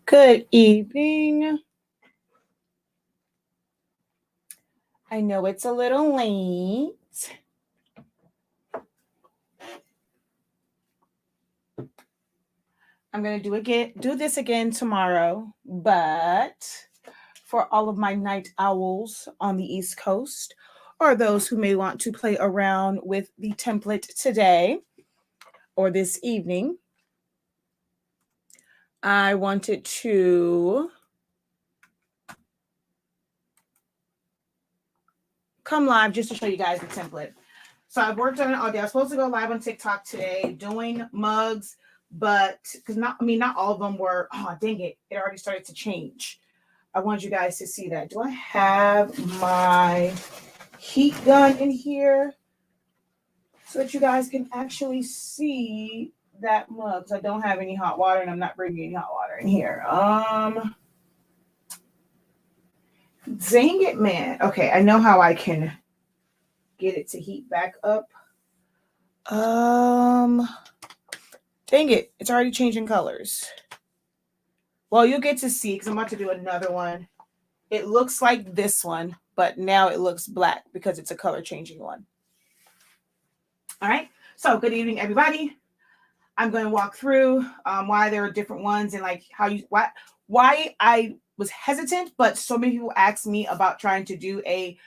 Good evening. I know it's a little late. I'm going to do this again tomorrow, but for all of my night owls on the East Coast or those who may want to play around with the template today or this evening, I wanted to come live just to show you guys the template. So I've worked on it all day. I was supposed to go live on TikTok today doing mugs, but because not all of them were. Oh, dang it! It already started to change. I want you guys to see that. Do I have my heat gun in here so that you guys can actually see that mug? Because I don't have any hot water, and I'm not bringing any hot water in here. Dang it, man. Okay, I know how I can get it to heat back up. Dang it, it's already changing colors. Well, you'll get to see because I'm about to do another one. It looks like this one, but now it looks black because it's a color changing one. All right, so good evening, everybody. I'm going to walk through why there are different ones and like why I was hesitant, but so many people asked me about trying to do a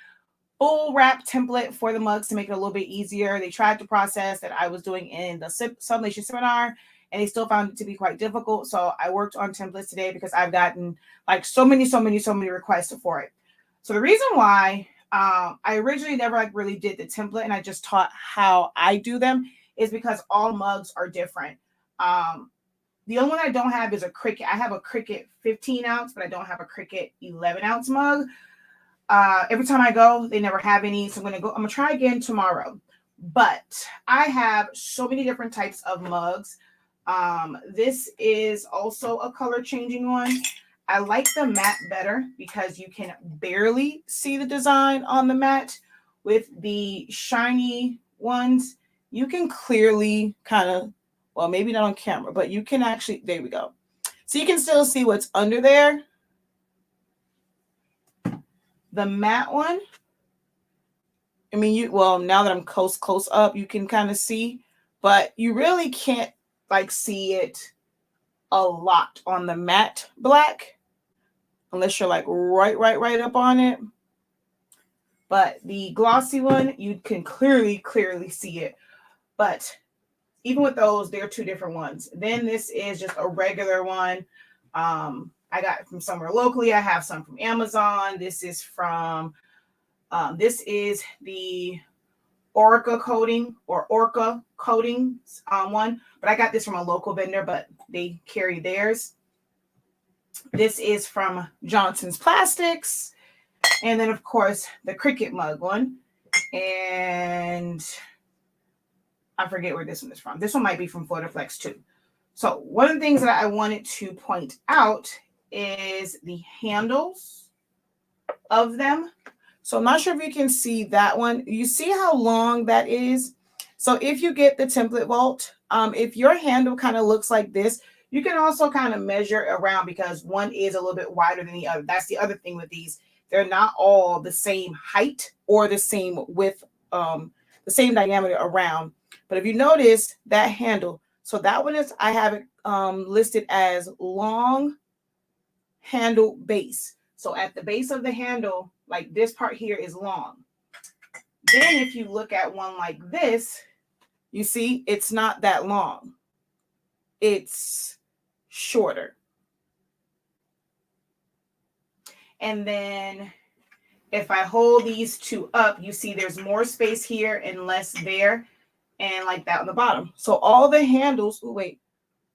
full wrap template for the mugs to make it a little bit easier. They tried the process that I was doing in the Sublation seminar, and they still found it to be quite difficult. So I worked on templates today because I've gotten like so many requests for it. So the reason why I originally never really did the template and I just taught how I do them is because all mugs are different. The only one I don't have is a Cricut. I have a Cricut 15 ounce, but I don't have a Cricut 11 ounce mug. Every time I go, they never have any. So I'm gonna try again tomorrow. But I have so many different types of mugs. This is also a color changing one. I like the matte better because you can barely see the design on the matte. With the shiny ones, you can clearly well, maybe not on camera, but you can actually, there we go. So you can still see what's under there. The matte one, I mean, now that I'm close up, you can kind of see, but you really can't see it a lot on the matte black unless you're like right up on it. But the glossy one, you can clearly see it. But even with those, they're two different ones. Then this is just a regular one. I got it from somewhere locally. I have some from Amazon. This is from this is the Orca coating one, but I got this from a local vendor, but they carry theirs. This is from Johnson's Plastics, and then of course the Cricut mug one, and I forget where this one is from. This one might be from Flutterflex too. So one of the things that I wanted to point out is the handles of them. So I'm not sure if you can see that one. You see how long that is? So if you get the template vault, if your handle kind of looks like this, you can also kind of measure around because one is a little bit wider than the other. That's the other thing with these. They're not all the same height or the same width, the same diameter around. But if you notice that handle, so that one is, I have it listed as long handle base. So at the base of the handle, like this part here is long. Then if you look at one like this, you see it's not that long. It's shorter. And then if I hold these two up, you see there's more space here and less there, and like that on the bottom. So all the handles,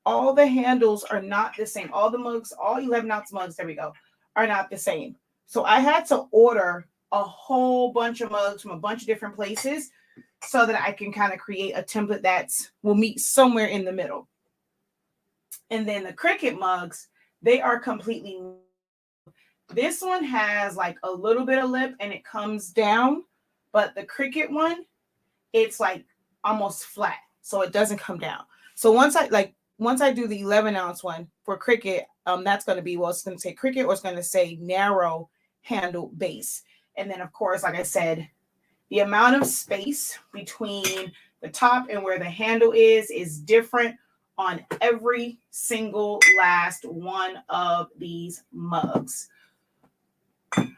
all the handles are not the same. All the mugs, all 11 ounce mugs, there we go, are not the same. So I had to order a whole bunch of mugs from a bunch of different places so that I can kind of create a template that will meet somewhere in the middle. And then the Cricut mugs, they are completely, this one has like a little bit of lip and it comes down, but the Cricut one, it's like almost flat, so it doesn't come down. So once I once I do the 11-ounce one for Cricut, that's going to be, well, it's going to say Cricut or it's going to say narrow handle base. And then, of course, like I said, the amount of space between the top and where the handle is different on every single last one of these mugs.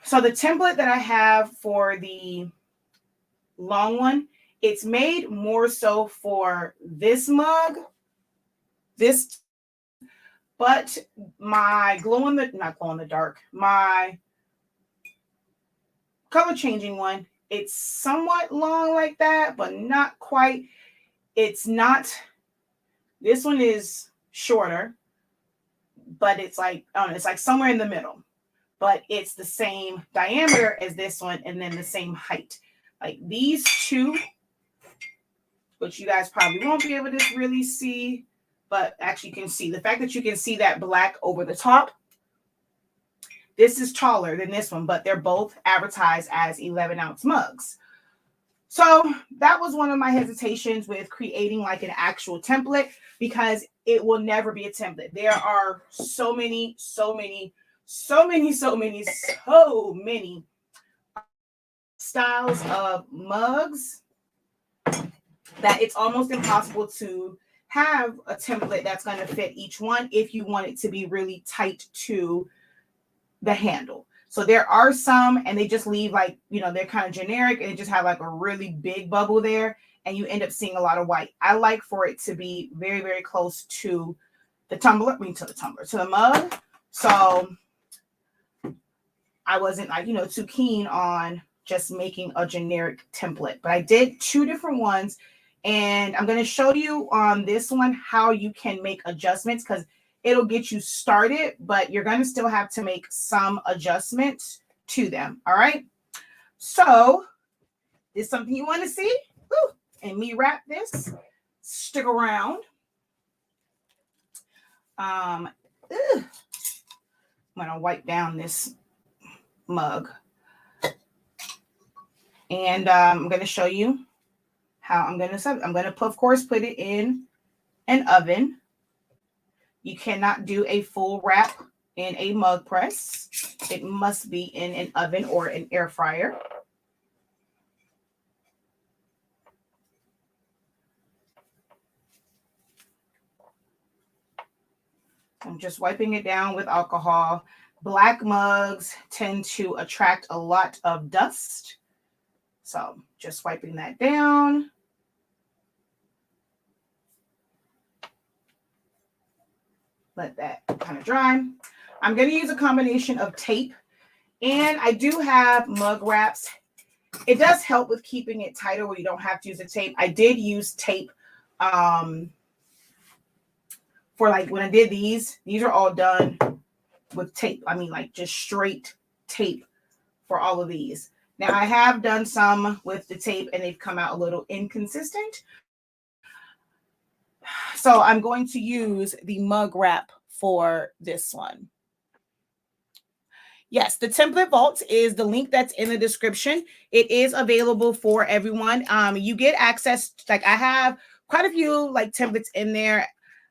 So the template that I have for the long one, it's made more so for this mug, but my not glow in the dark, my color changing one, it's somewhat long like that, but not quite. It's not, this one is shorter, but it's like, I don't know, it's like somewhere in the middle, but it's the same diameter as this one and then the same height. Like these two, which you guys probably won't be able to really see, but actually you can see the fact that you can see that black over the top. This is taller than this one, but they're both advertised as 11-ounce mugs. So that was one of my hesitations with creating like an actual template, because it will never be a template. There are so many styles of mugs that it's almost impossible to have a template that's going to fit each one if you want it to be really tight to the handle. So there are some, and they just leave like, you know, they're kind of generic and they just have like a really big bubble there, and you end up seeing a lot of white. I like for it to be very, very close to the tumbler, to the mug. So I wasn't like, you know, too keen on just making a generic template, but I did 2 different ones, and I'm going to show you on this one how you can make adjustments, because it'll get you started, but you're going to still have to make some adjustments to them. All right. So this is something you want to see. Woo. And me wrap this. Stick around. I'm going to wipe down this mug. And I'm going to show you how I'm going to, of course, put it in an oven. You cannot do a full wrap in a mug press. It must be in an oven or an air fryer. I'm just wiping it down with alcohol. Black mugs tend to attract a lot of dust. So just wiping that down. Let that kind of dry. I'm going to use a combination of tape, and I do have mug wraps. It does help with keeping it tighter where you don't have to use the tape. I did use tape for like when I did these are all done with tape. I mean, like just straight tape for all of these. Now I have done some with the tape and they've come out a little inconsistent. So I'm going to use the mug wrap for this one. Yes, the Template Vault is the link that's in the description. It is available for everyone. You get access, like I have quite a few like templates in there.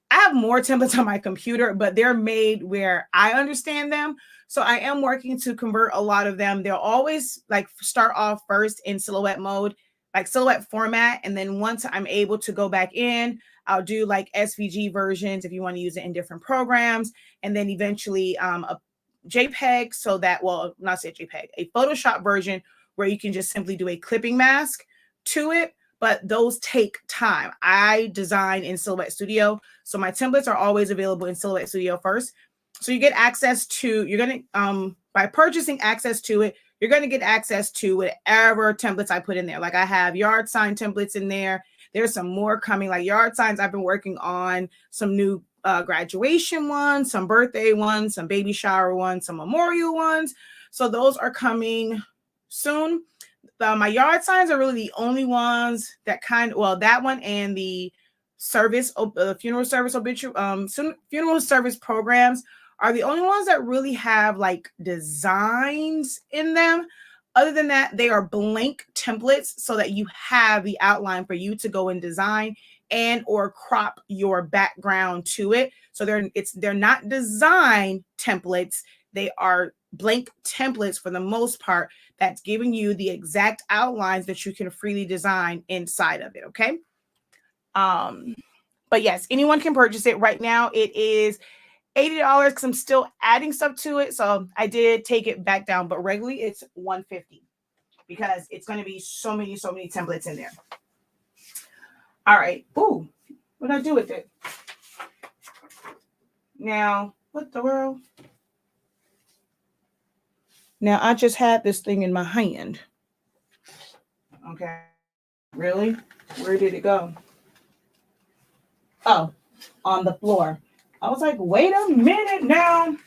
I have more templates on my computer, but they're made where I understand them. So I am working to convert a lot of them. They'll always like start off first in silhouette mode, like silhouette format. And then once I'm able to go back in, I'll do like SVG versions if you want to use it in different programs. And then eventually a JPEG, so that, well, not say JPEG, a Photoshop version where you can just simply do a clipping mask to it. But those take time. I design in Silhouette Studio, so my templates are always available in Silhouette Studio first. So you get access to, you're going to, by purchasing access to it, you're going to get access to whatever templates I put in there. Like I have yard sign templates in there. There's some more coming, like yard signs. I've been working on some new graduation ones, some birthday ones, some baby shower ones, some memorial ones. So those are coming soon. My yard signs are really the only ones that that one and the service, funeral service funeral service programs are the only ones that really have like designs in them. Other than that, they are blank templates so that you have the outline for you to go and design and or crop your background to it. So they're not design templates. They are blank templates for the most part that's giving you the exact outlines that you can freely design inside of it. Okay. But yes, anyone can purchase it right now. It is $80 because I'm still adding stuff to it. So I did take it back down, but regularly it's $150 because it's going to be so many templates in there. All right. Ooh, what did I do with it? Now, what the world? Now I just had this thing in my hand. Okay. Really? Where did it go? Oh, on the floor. I was like, wait a minute now.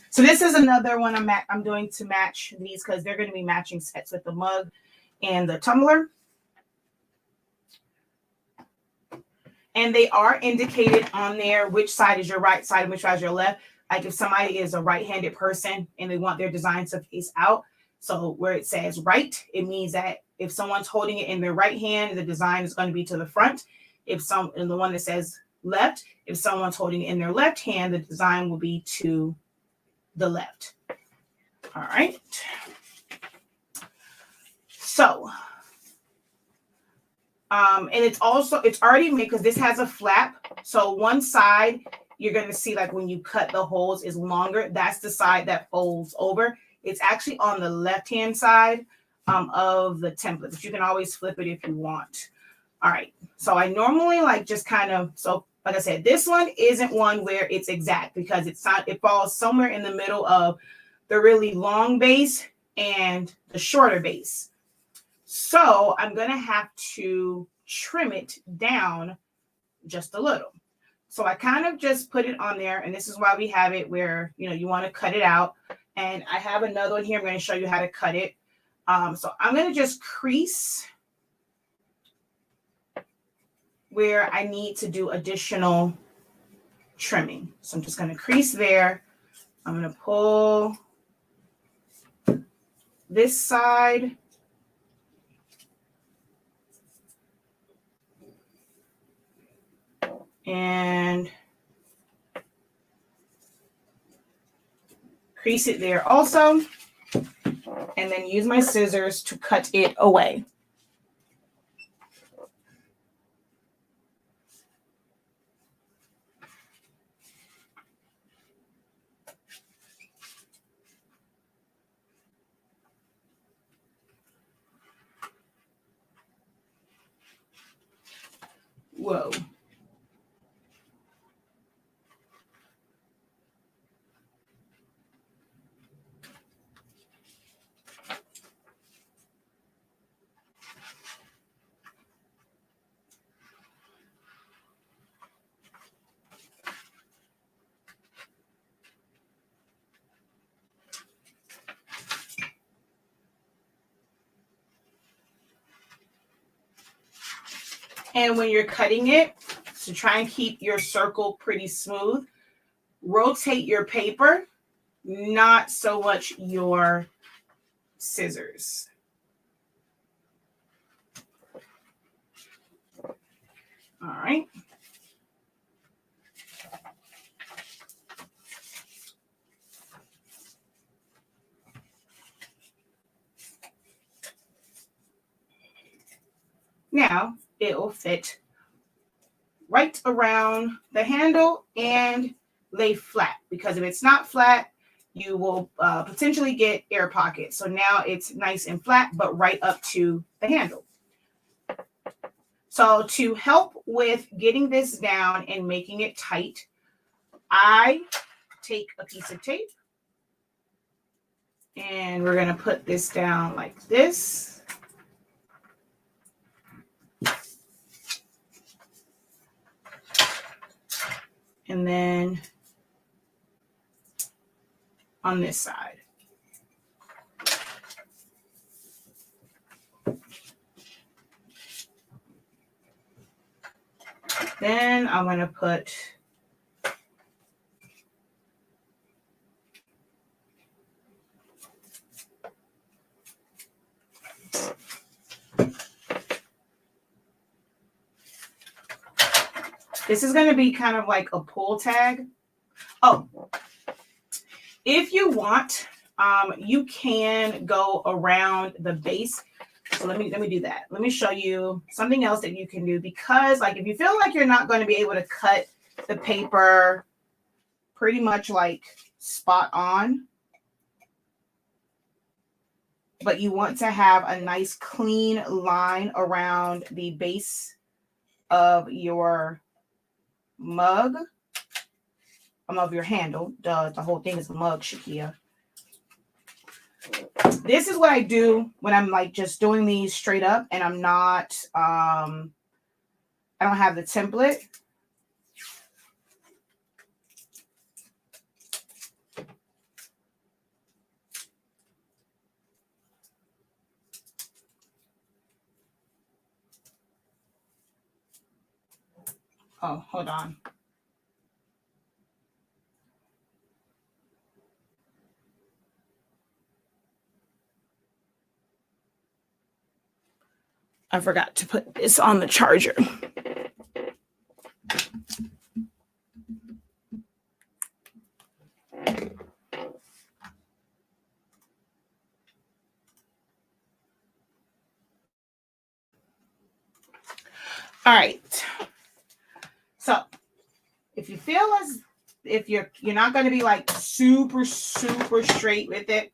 So this is another one I'm doing to match these because they're going to be matching sets with the mug and the tumbler. And they are indicated on there which side is your right side and which side is your left. Like if somebody is a right-handed person and they want their design to face out, so where it says right, it means that if someone's holding it in their right hand, the design is going to be to the front. And the one that says left, if someone's holding it in their left hand, the design will be to the left. All right. So, and it's already made because this has a flap. So one side you're going to see, like when you cut the holes, is longer. That's the side that folds over. It's actually on the left-hand side of the template, but you can always flip it if you want. All right. So I normally like like I said, this one isn't one where it's exact because it falls somewhere in the middle of the really long base and the shorter base. So I'm going to have to trim it down just a little. So I kind of just put it on there, and this is why we have it where, you want to cut it out. And I have another one here. I'm going to show you how to cut it. So I'm going to just crease where I need to do additional trimming. So I'm just going to crease there. I'm going to pull this side. And crease it there also. And then use my scissors to cut it away. Whoa. And when you're cutting it, to try and keep your circle pretty smooth, rotate your paper, not so much your scissors. All right. Now it will fit right around the handle and lay flat, because if it's not flat, you will potentially get air pockets. So now it's nice and flat, but right up to the handle. So to help with getting this down and making it tight, I take a piece of tape and we're going to put this down like this. And then on this side. Then I'm going to put This is going to be kind of like a pull tag. Oh, if you want, you can go around the base. So let me do that. Let me show you something else that you can do, because like if you feel like you're not going to be able to cut the paper pretty much like spot on, but you want to have a nice clean line around the base of your mug, of your handle. The whole thing is a mug, Shakia. This is what I do when I'm like just doing these straight up and I'm not, I don't have the template. Oh, hold on. I forgot to put this on the charger. All right. So if you feel as if you're not going to be like super straight with it,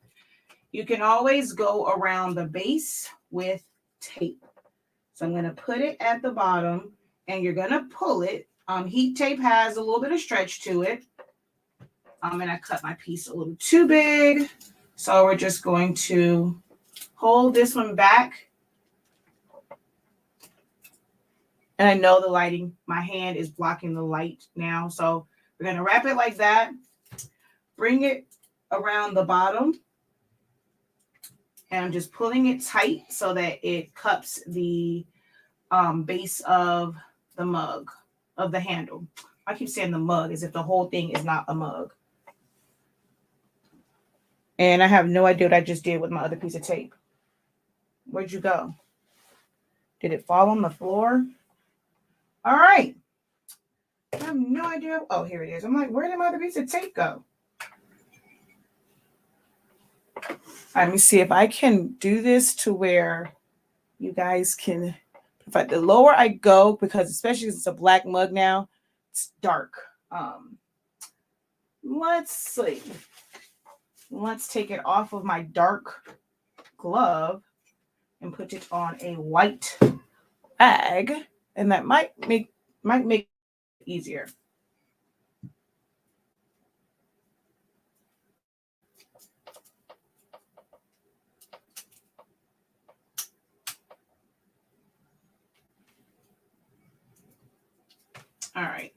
you can always go around the base with tape. So I'm going to put it at the bottom and you're going to pull it. Heat tape has a little bit of stretch to it. And I cut my piece a little too big. So we're just going to hold this one back. And I know the lighting, my hand is blocking the light now. So we're going to wrap it like that. Bring it around the bottom. And I'm just pulling it tight so that it cups the base of the mug, of the handle. I keep saying the mug as if the whole thing is not a mug. And I have no idea what I just did with my other piece of tape. Where'd you go? Did it fall on the floor? All right. I have no idea. Oh, here it is. I'm like, where did my other piece of tape go? Let me see if I can do this to where you guys can. If the lower I go, because especially because it's a black mug now, it's dark. Let's see. Let's take it off of my dark glove and put it on a white bag, and that might make it easier. All right.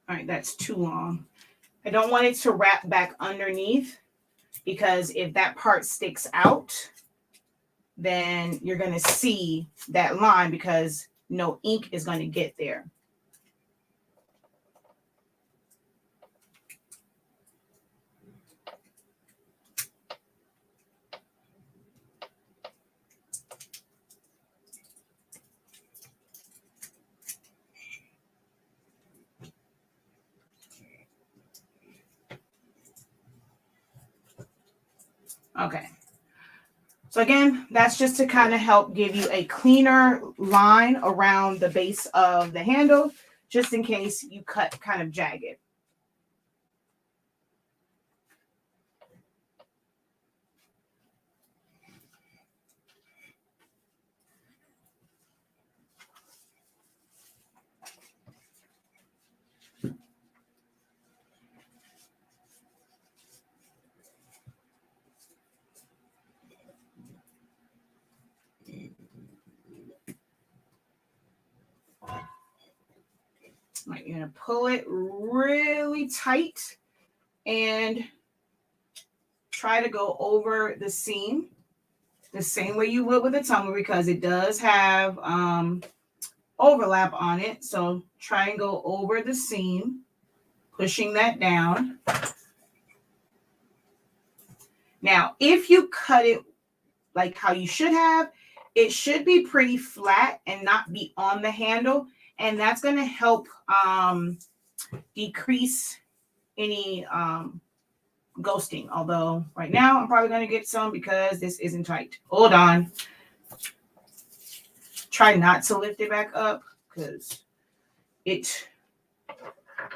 All right, that's too long. I don't want it to wrap back underneath, because if that part sticks out, then you're going to see that line because no ink is going to get there. Okay. So again, that's just to kind of help give you a cleaner line around the base of the handle, just in case you cut kind of jagged. Right, you're going to pull it really tight and try to go over the seam the same way you would with a tumbler, because it does have overlap on it. So try and go over the seam, pushing that down. Now, if you cut it like how you should have, it should be pretty flat and not be on the handle. And that's going to help decrease any ghosting. Although right now I'm probably going to get some because this isn't tight. Hold on. Try not to lift it back up because it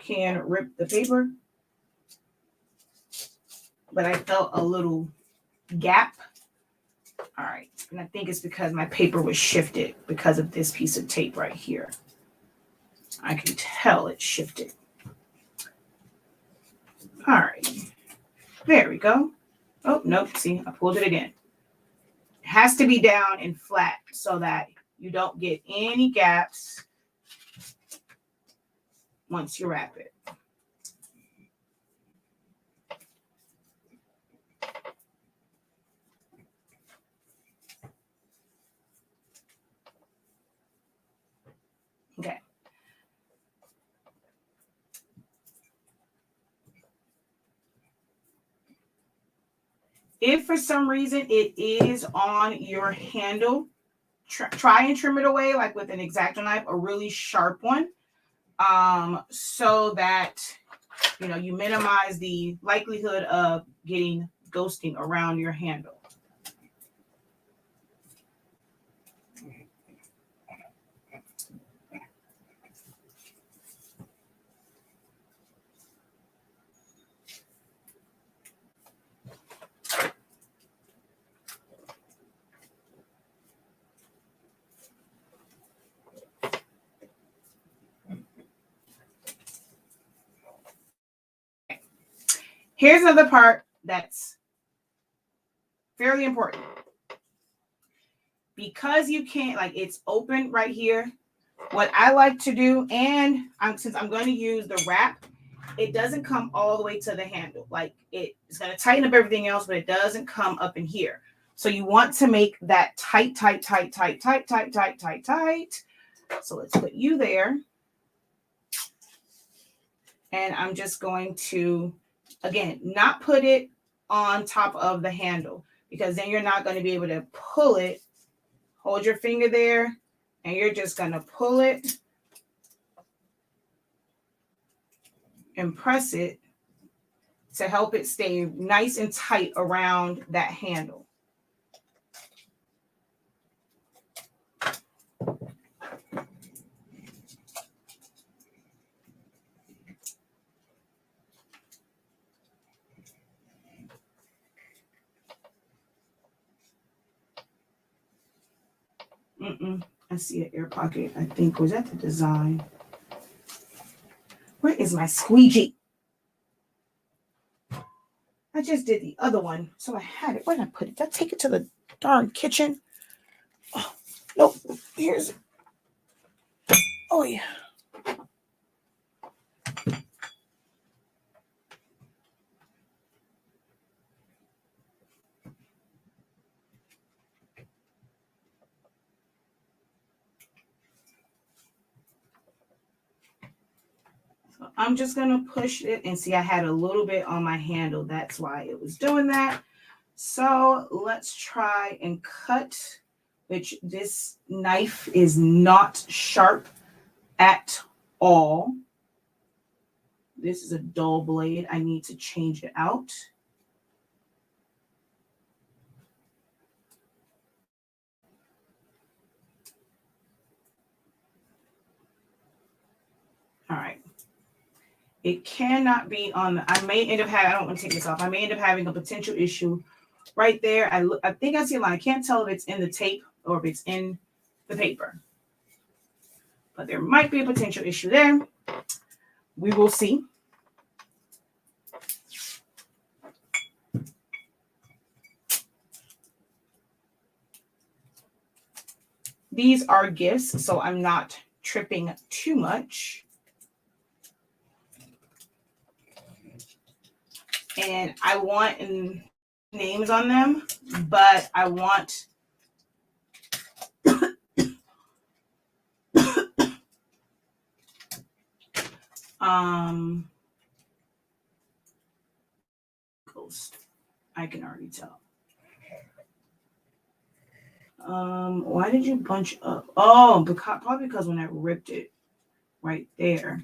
can rip the paper. But I felt a little gap. All right. And I think it's because my paper was shifted because of this piece of tape right here. I can tell it shifted. All right. There we go. Oh, nope. See, I pulled it again. It has to be down and flat so that you don't get any gaps once you wrap it. Okay. If for some reason it is on your handle, try and trim it away like with an X-Acto knife, a really sharp one, so that you minimize the likelihood of getting ghosting around your handle. Here's another part that's fairly important. Because you can't, like, it's open right here. What I like to do, and since I'm going to use the wrap, it doesn't come all the way to the handle. Like, it's going to tighten up everything else, but it doesn't come up in here. So you want to make that tight, tight, tight, tight, tight, tight, tight, tight, tight. So let's put you there. And I'm just going to, again, not put it on top of the handle, because then you're not going to be able to pull it. Hold your finger there, and you're just going to pull it and press it to help it stay nice and tight around that handle. I see an air pocket. I think, was that the design? Where is my squeegee? I just did the other one, so I had it. Where did I put it? Did I take it to the darn kitchen? Oh, nope. Here's it. Oh, yeah. I'm just going to push it, and see, I had a little bit on my handle. That's why it was doing that. So let's try and cut, which this knife is not sharp at all. This is a dull blade. I need to change it out. All right. It cannot be on. I may end up having, I don't want to take this off. I may end up having a potential issue right there. I think I see a line. I can't tell if it's in the tape or if it's in the paper. But there might be a potential issue there. We will see. These are gifts, so I'm not tripping too much. And I want names on them, but I want ghost. I can already tell. Why did you bunch up? Oh, probably because when I ripped it right there.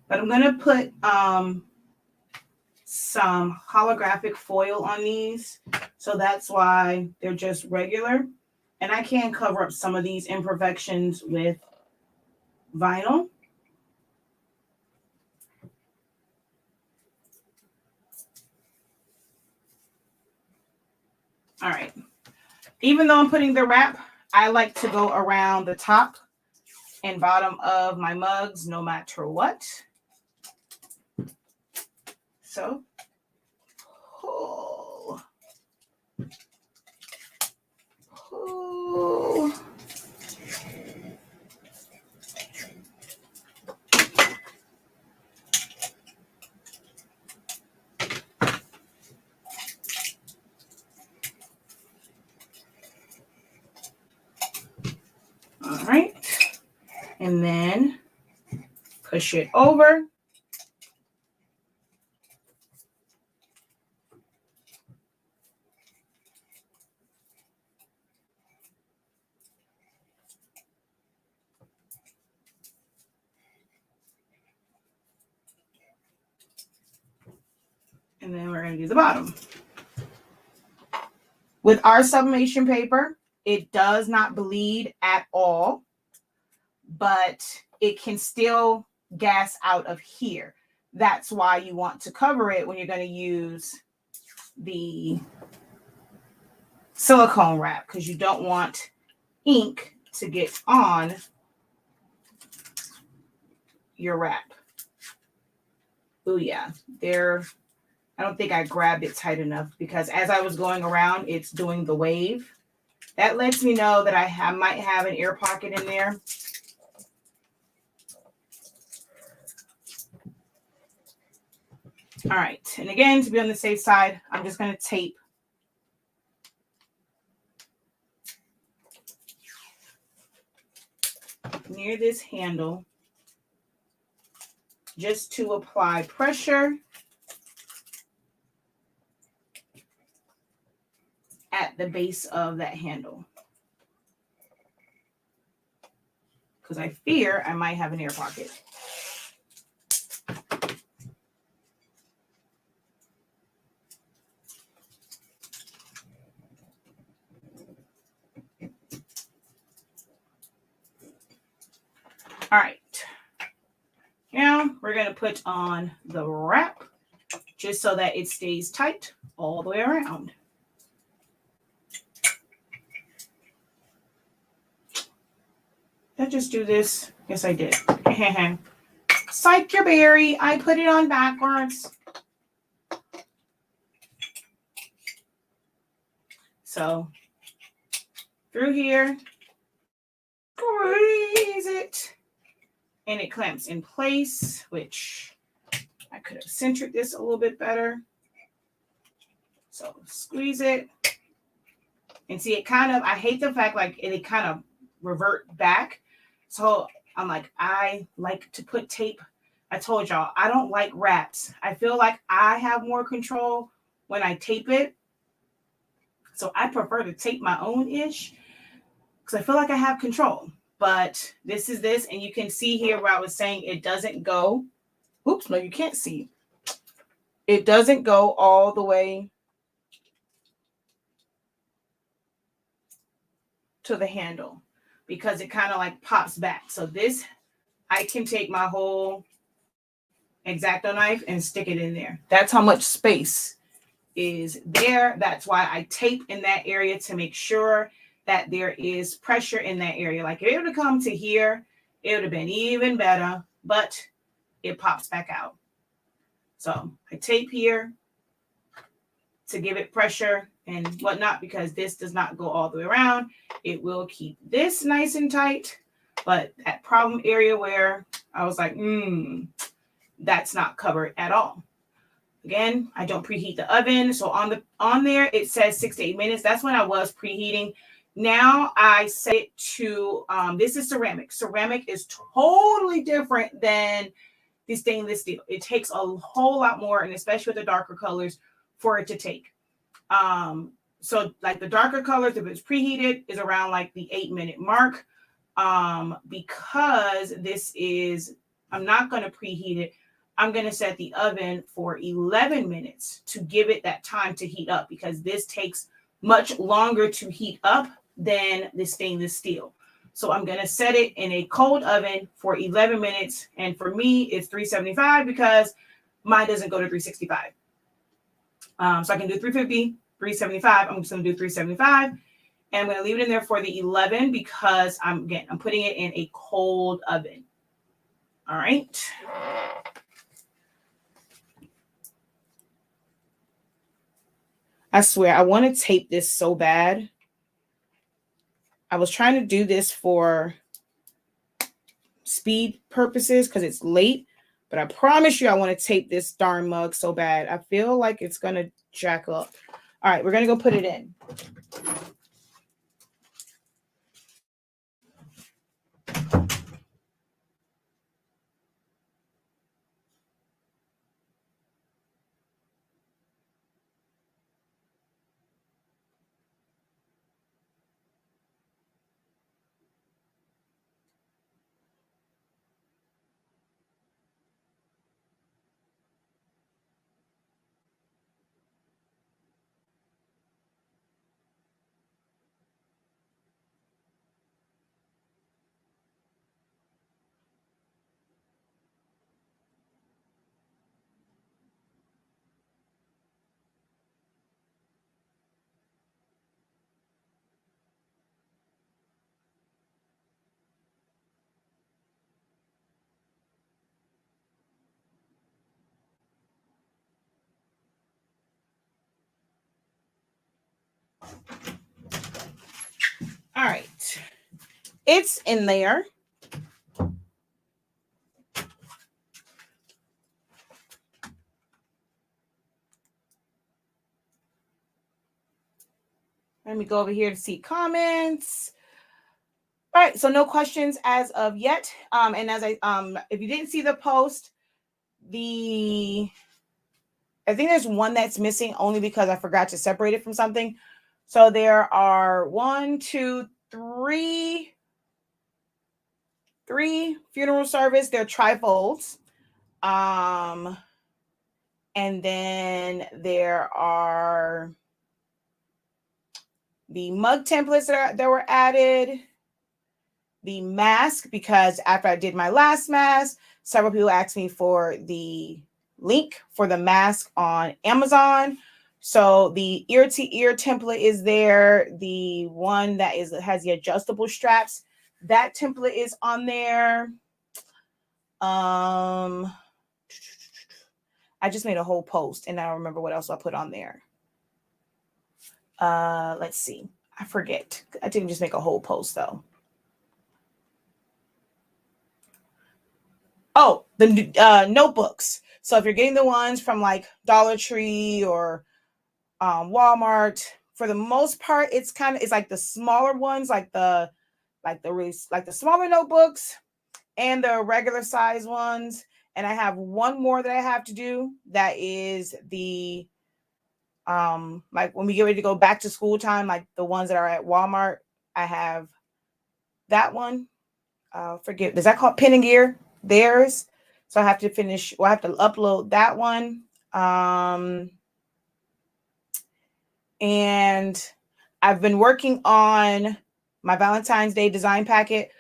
But I'm gonna put some holographic foil on these, so that's why they're just regular. And I can cover up some of these imperfections with vinyl. All right. Even though I'm putting the wrap, I like to go around the top and bottom of my mugs no matter what. So, pull. Pull. All right. And then push it over. And then we're going to do the bottom. With our sublimation paper, it does not bleed at all, but it can still gas out of here. That's why you want to cover it when you're going to use the silicone wrap, because you don't want ink to get on your wrap. Oh yeah, I don't think I grabbed it tight enough, because as I was going around, it's doing the wave. That lets me know that I might have an air pocket in there. All right, and again, to be on the safe side, I'm just going to tape near this handle just to apply pressure at the base of that handle, because I fear I might have an air pocket. All right, now we're going to put on the wrap just so that it stays tight all the way around. Did I just do this? Yes, I did. Psych your berry. I put it on backwards. So through here, squeeze it, and it clamps in place, which I could have centered this a little bit better. So squeeze it, and see it kind of, I hate the fact like it kind of revert back. So I'm like, I like to put tape. I told y'all, I don't like wraps. I feel like I have more control when I tape it. So I prefer to tape my own ish, because I feel like I have control. But this is this, and you can see here where I was saying it doesn't go. Oops, no, you can't see. It doesn't go all the way to the handle, because it kind of like pops back. So this, I can take my whole X-Acto knife and stick it in there. That's how much space is there. That's why I tape in that area, to make sure that there is pressure in that area. Like if it would have come to here, it would have been even better, but it pops back out. So I tape here to give it pressure and whatnot, because this does not go all the way around. It will keep this nice and tight, but that problem area where I was like, that's not covered at all. Again, I don't preheat the oven. So on there, it says 6 to 8 minutes. That's when I was preheating. Now I set it to, this is ceramic. Ceramic is totally different than the stainless steel. It takes a whole lot more, and especially with the darker colors, for it to take. So like the darker colors, if it's preheated, is around like the 8-minute mark. Because this is, I'm not going to preheat it. I'm going to set the oven for 11 minutes to give it that time to heat up, because this takes much longer to heat up than the stainless steel. So I'm going to set it in a cold oven for 11 minutes. And for me, it's 375 because mine doesn't go to 365. So I can do 350, 375. I'm just going to do 375. And I'm going to leave it in there for the 11 because I'm putting it in a cold oven. All right. I swear, I want to tape this so bad. I was trying to do this for speed purposes because it's late, but I promise you I want to tape this darn mug so bad. I feel like it's going to jack up. All right, we're going to go put it in. All right. It's in there. Let me go over here to see comments. All right, so no questions as of yet. And as I if you didn't see the post, I think there's one that's missing only because I forgot to separate it from something. So there are 3 funeral service. They're trifolds. And then there are the mug templates that were added. The mask, because after I did my last mask, several people asked me for the link for the mask on Amazon. So the ear-to-ear template is there. The one that has the adjustable straps, that template is on there. I just made a whole post and I don't remember what else I put on there. Let's see. I forget. I didn't just make a whole post though. Oh, the notebooks. So if you're getting the ones from like Dollar Tree or Walmart, for the most part, it's like the smaller ones, like the smaller notebooks and the regular size ones. And I have one more that I have to do. That is the like when we get ready to go back to school time, like the ones that are at Walmart. I have that one. Forget, is that called Pen and Gear? Theirs. So I have to finish, I have to upload that one. And I've been working on my Valentine's Day design pack, which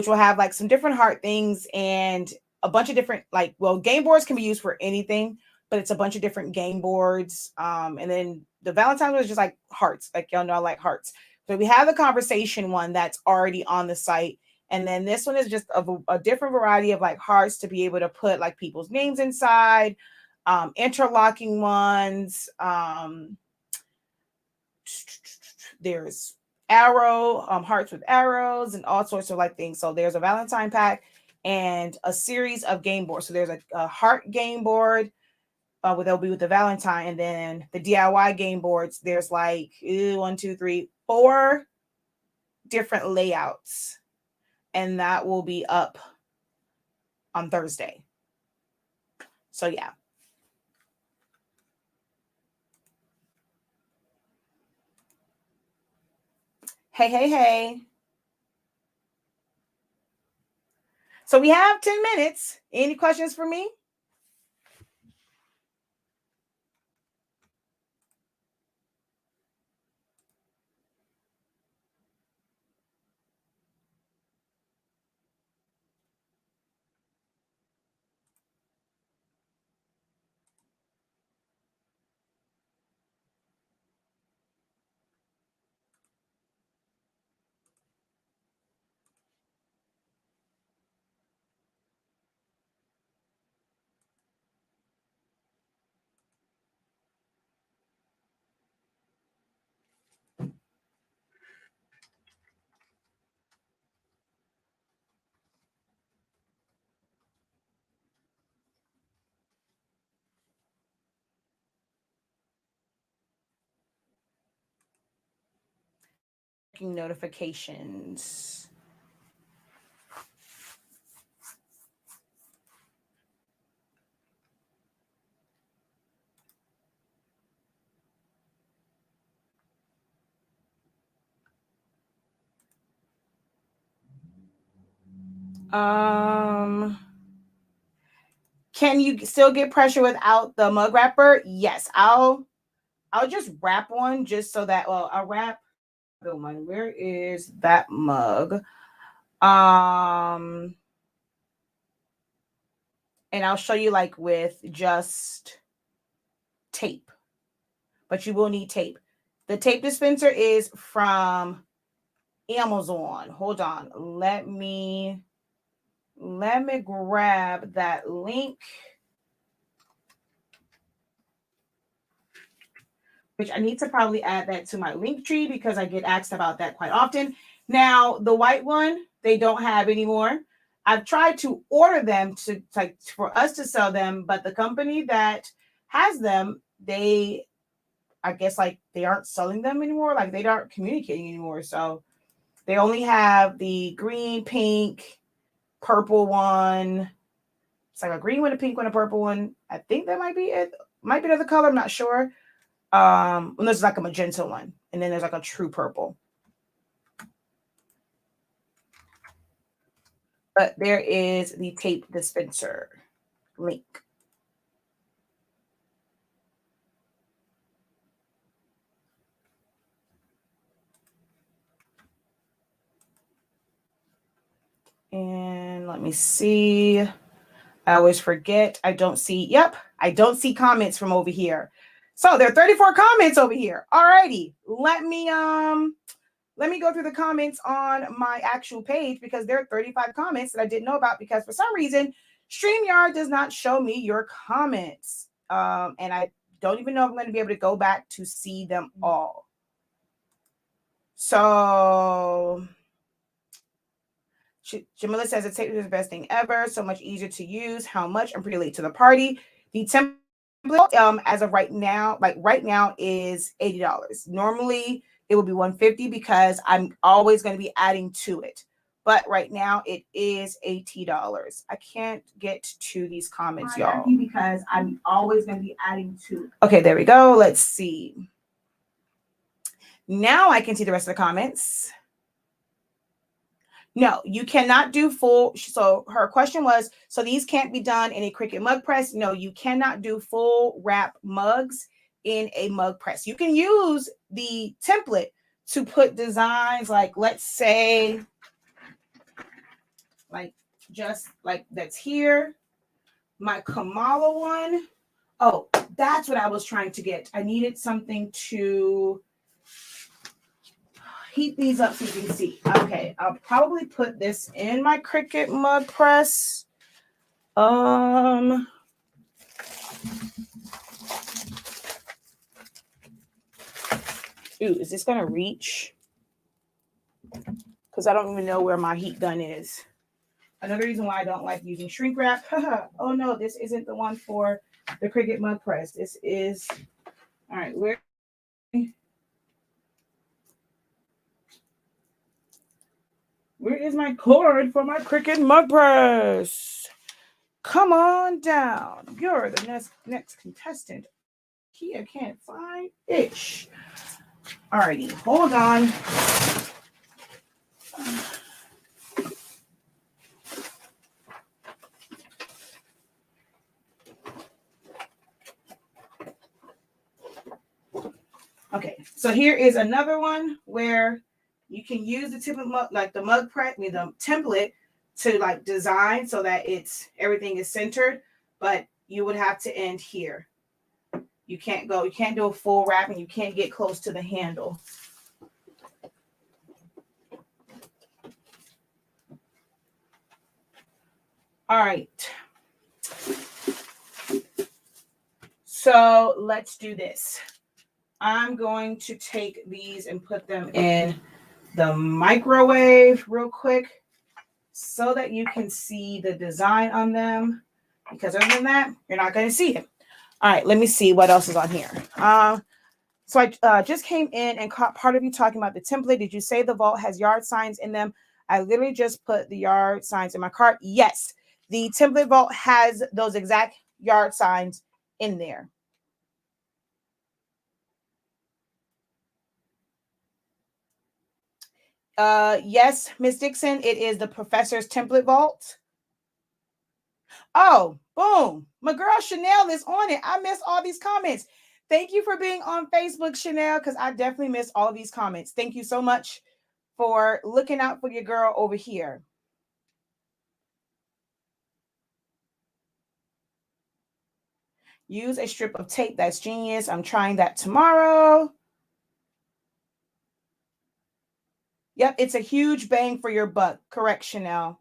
will have like some different heart things and a bunch of different, like, well, game boards can be used for anything, but it's a bunch of different game boards. And then the Valentine's was just like hearts, like y'all know I like hearts. So we have the conversation one that's already on the site. And then this one is just a different variety of like hearts to be able to put like people's names inside, interlocking ones. There's hearts with arrows and all sorts of like things. So there's a Valentine pack and a series of game boards. So there's a heart game board, they'll be with the Valentine, and then the DIY game boards. There's like 4 different layouts and that will be up on Thursday. So yeah. Hey. So we have 10 minutes. Any questions for me? Notifications. Can you still get pressure without the mug wrapper? Yes, I'll just wrap one just so that, well, I'll wrap. Where is that mug? And I'll show you like with just tape, but you will need tape. The tape dispenser is from Amazon. Hold on. Let me grab that link, which I need to probably add that to my link tree because I get asked about that quite often. Now, the white one, they don't have anymore. I've tried to order them to like for us to sell them, but the company that has them, I guess like they aren't selling them anymore. Like they aren't communicating anymore. So they only have the green, pink, purple one. It's like a green one, a pink one, a purple one. I think that might be it. Might be another color. I'm not sure. And there's like a magenta one, and then there's like a true purple. But there is the tape dispenser link. And let me see. I always forget. I don't see. Yep, I don't see comments from over here. So there are 34 comments over here. Alrighty, let me go through the comments on my actual page because there are 35 comments that I didn't know about because for some reason StreamYard does not show me your comments. And I don't even know if I'm going to be able to go back to see them all. So Jamila says the tape is the best thing ever. So much easier to use. How much? I'm pretty late to the party. The template, as of right now, is $80. Normally it would be $150 because I'm always going to be adding to it. But right now it is $80. I can't get to these comments, y'all. Because I'm always going to be adding to it. Okay, there we go. Let's see. Now I can see the rest of the comments. No, you cannot do full. So her question was, so these can't be done in a Cricut mug press. No, you cannot do full wrap mugs in a mug press. You can use the template to put designs like, let's say, like just like that's here. My Kamala one. Oh, that's what I was trying to get. I needed something to heat these up so you can see. Okay, I'll probably put this in my Cricut mug press. Ooh, is this gonna reach? Because I don't even know where my heat gun is. Another reason why I don't like using shrink wrap. Oh no, this isn't the one for the Cricut mug press. This is, all right, where? Where is my cord for my Cricut mug press? Come on down. You're the next contestant. Kia can't find ish. Alrighty, hold on. Okay, so here is another one where you can use the template, like the mug prep, the template to like design so that it's everything is centered, but you would have to end here. You can't do a full wrap, and you can't get close to the handle. All right. So let's do this. I'm going to take these and put them in the microwave real quick so that you can see the design on them, because other than that, you're not going to see it. All right, let me see what else is on here. So I just came in and caught part of you talking about the template. Did you say the vault has yard signs in them? I literally just put the yard signs in my cart. Yes, the template vault has those exact yard signs in there. Yes, Miss Dixon, it is the professor's template vault. Oh, boom. My girl Chanel is on it. I missed all these comments. Thank you for being on Facebook, Chanel, because I definitely missed all these comments. Thank you so much for looking out for your girl over here. Use a strip of tape. That's genius. I'm trying that tomorrow. Yep, it's a huge bang for your buck. Correct, Chanel.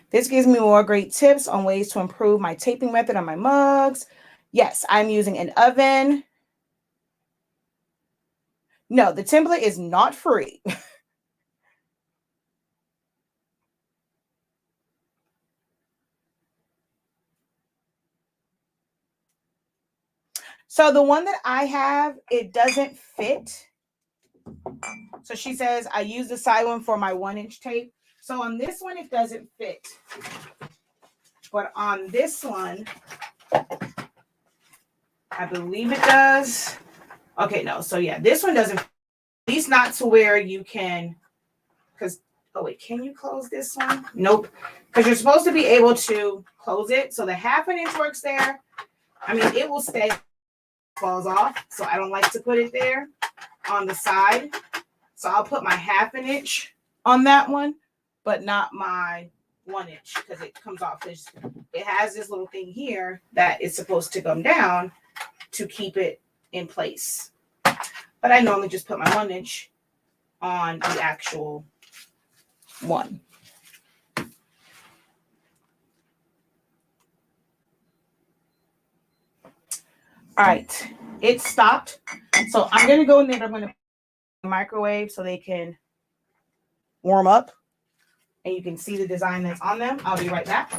This gives me more great tips on ways to improve my taping method on my mugs. Yes, I'm using an oven. No, the template is not free. So the one that I have, it doesn't fit. So she says I use the side one for my 1-inch tape. So on this one, it doesn't fit. But on this one, I believe it does. Okay, no. So yeah, this one doesn't, at least not to where you can, because, oh wait, can you close this one? Nope. Because you're supposed to be able to close it. So the 1/2 inch works there. I mean, it will stay, falls off. So I don't like to put it there on the side. So I'll put my 1/2 inch on that one, but not my 1-inch, because it comes off. It has this little thing here that is supposed to come down to keep it in place. But I normally just put my 1-inch on the actual one. All right, it stopped. So I'm gonna go in there. I'm gonna microwave so they can warm up and you can see the design that's on them. I'll be right back.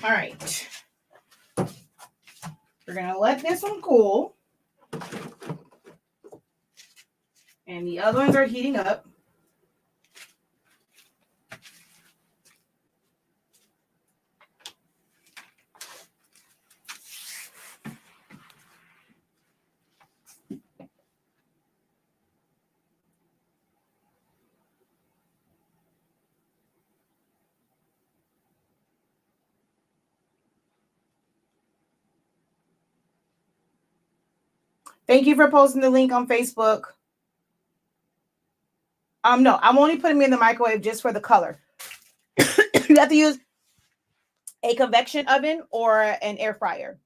All right. We're going to let this one cool. And the other ones are heating up. Thank you for posting the link on Facebook. No, I'm only putting them in the microwave just for the color. You have to use a convection oven or an air fryer.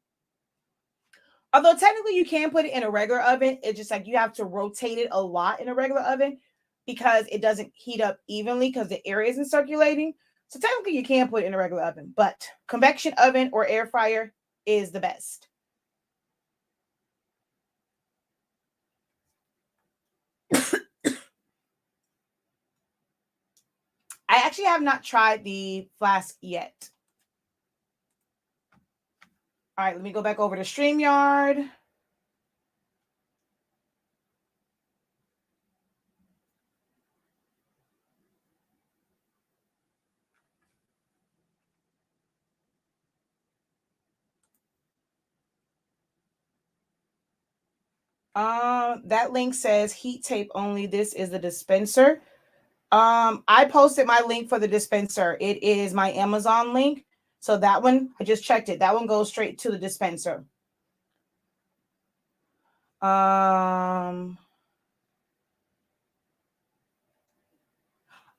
Although technically you can put it in a regular oven, it's just like you have to rotate it a lot in a regular oven because it doesn't heat up evenly because the air isn't circulating. So technically you can put it in a regular oven, but convection oven or air fryer is the best. I actually have not tried the flask yet. All right, let me go back over to StreamYard. That link says heat tape only. This is the dispenser. I posted my link for the dispenser. It is my Amazon link. So that one, I just checked it. That one goes straight to the dispenser. Oh,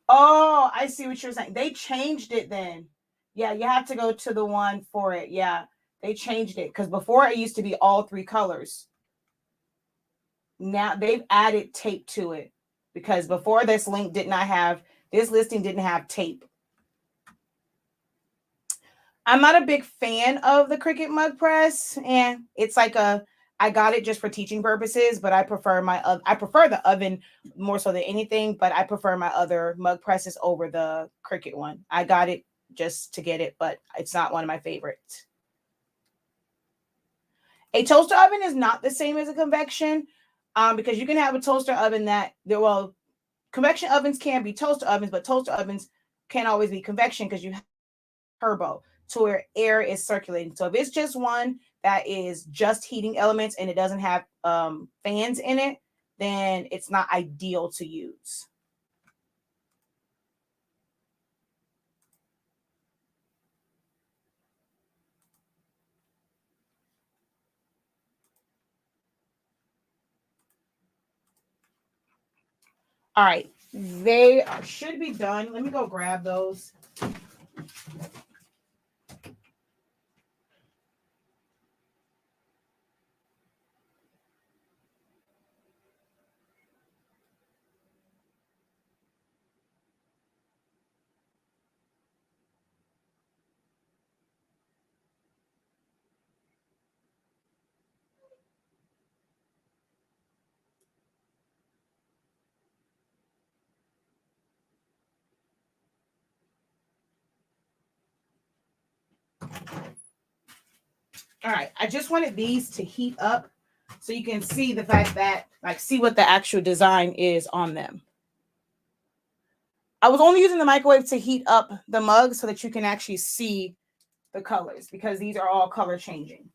I see what you're saying. They changed it then. Yeah, you have to go to the one for it. Yeah, they changed it because before it used to be all three colors. Now they've added tape to it because before this listing didn't have tape. I'm not a big fan of the Cricut mug press, and it's like I got it just for teaching purposes, but I prefer the oven more so than anything, but I prefer my other mug presses over the Cricut one. I got it just to get it, but it's not one of my favorites. A toaster oven is not the same as a convection, because you can have a toaster oven convection ovens can be toaster ovens, but toaster ovens can't always be convection because you have turbo to where air is circulating. So if it's just one that is just heating elements and it doesn't have fans in it, then it's not ideal to use. All right, they should be done. Let me go grab those. All right, I just wanted these to heat up so you can see the fact that, see what the actual design is on them. I was only using the microwave to heat up the mug so that you can actually see the colors because these are all color changing.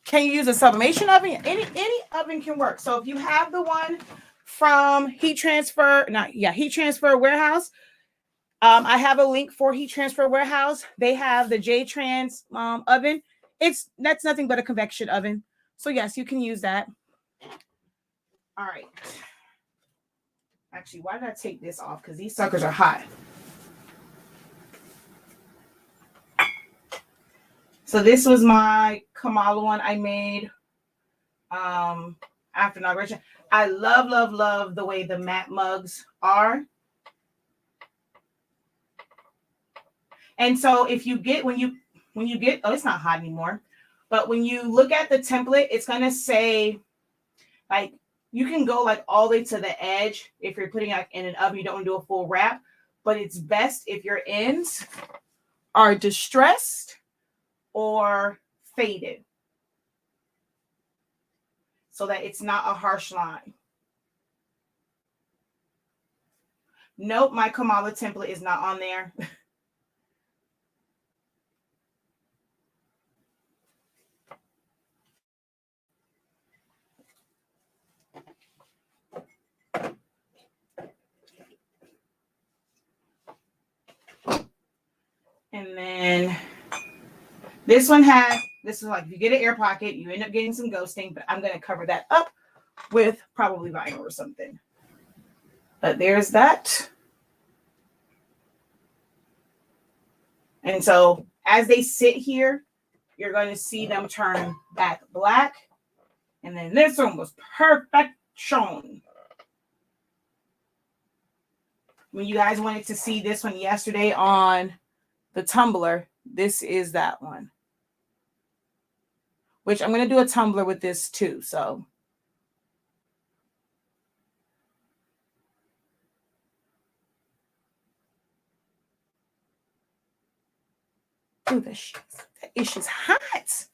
Can you use a sublimation oven? Any oven can work. So if you have the one from Heat Transfer Warehouse, I have a link for Heat Transfer Warehouse. They have the J-Trans oven. That's nothing but a convection oven. So yes, you can use that. All right. Actually, why did I take this off? Because these suckers are hot. So this was my Kamala one I made. I after inauguration. I love, love, love the way the matte mugs are. And so if you get, when you get, oh, it's not hot anymore. But when you look at the template, it's going to say, like, you can go like all the way to the edge if you're putting it in an oven, you don't want to do a full wrap. But it's best if your ends are distressed or faded, so that it's not a harsh line. Nope, my Kamala template is not on there. And then this one had, this is like, if you get an air pocket, you end up getting some ghosting, but I'm going to cover that up with probably vinyl or something. But there's that. And so as they sit here, you're going to see them turn back black. And then this one was perfection. When you guys wanted to see this one yesterday on the tumbler, this is that one. Which I'm going to do a tumbler with this too, so. Ooh, that ish is hot.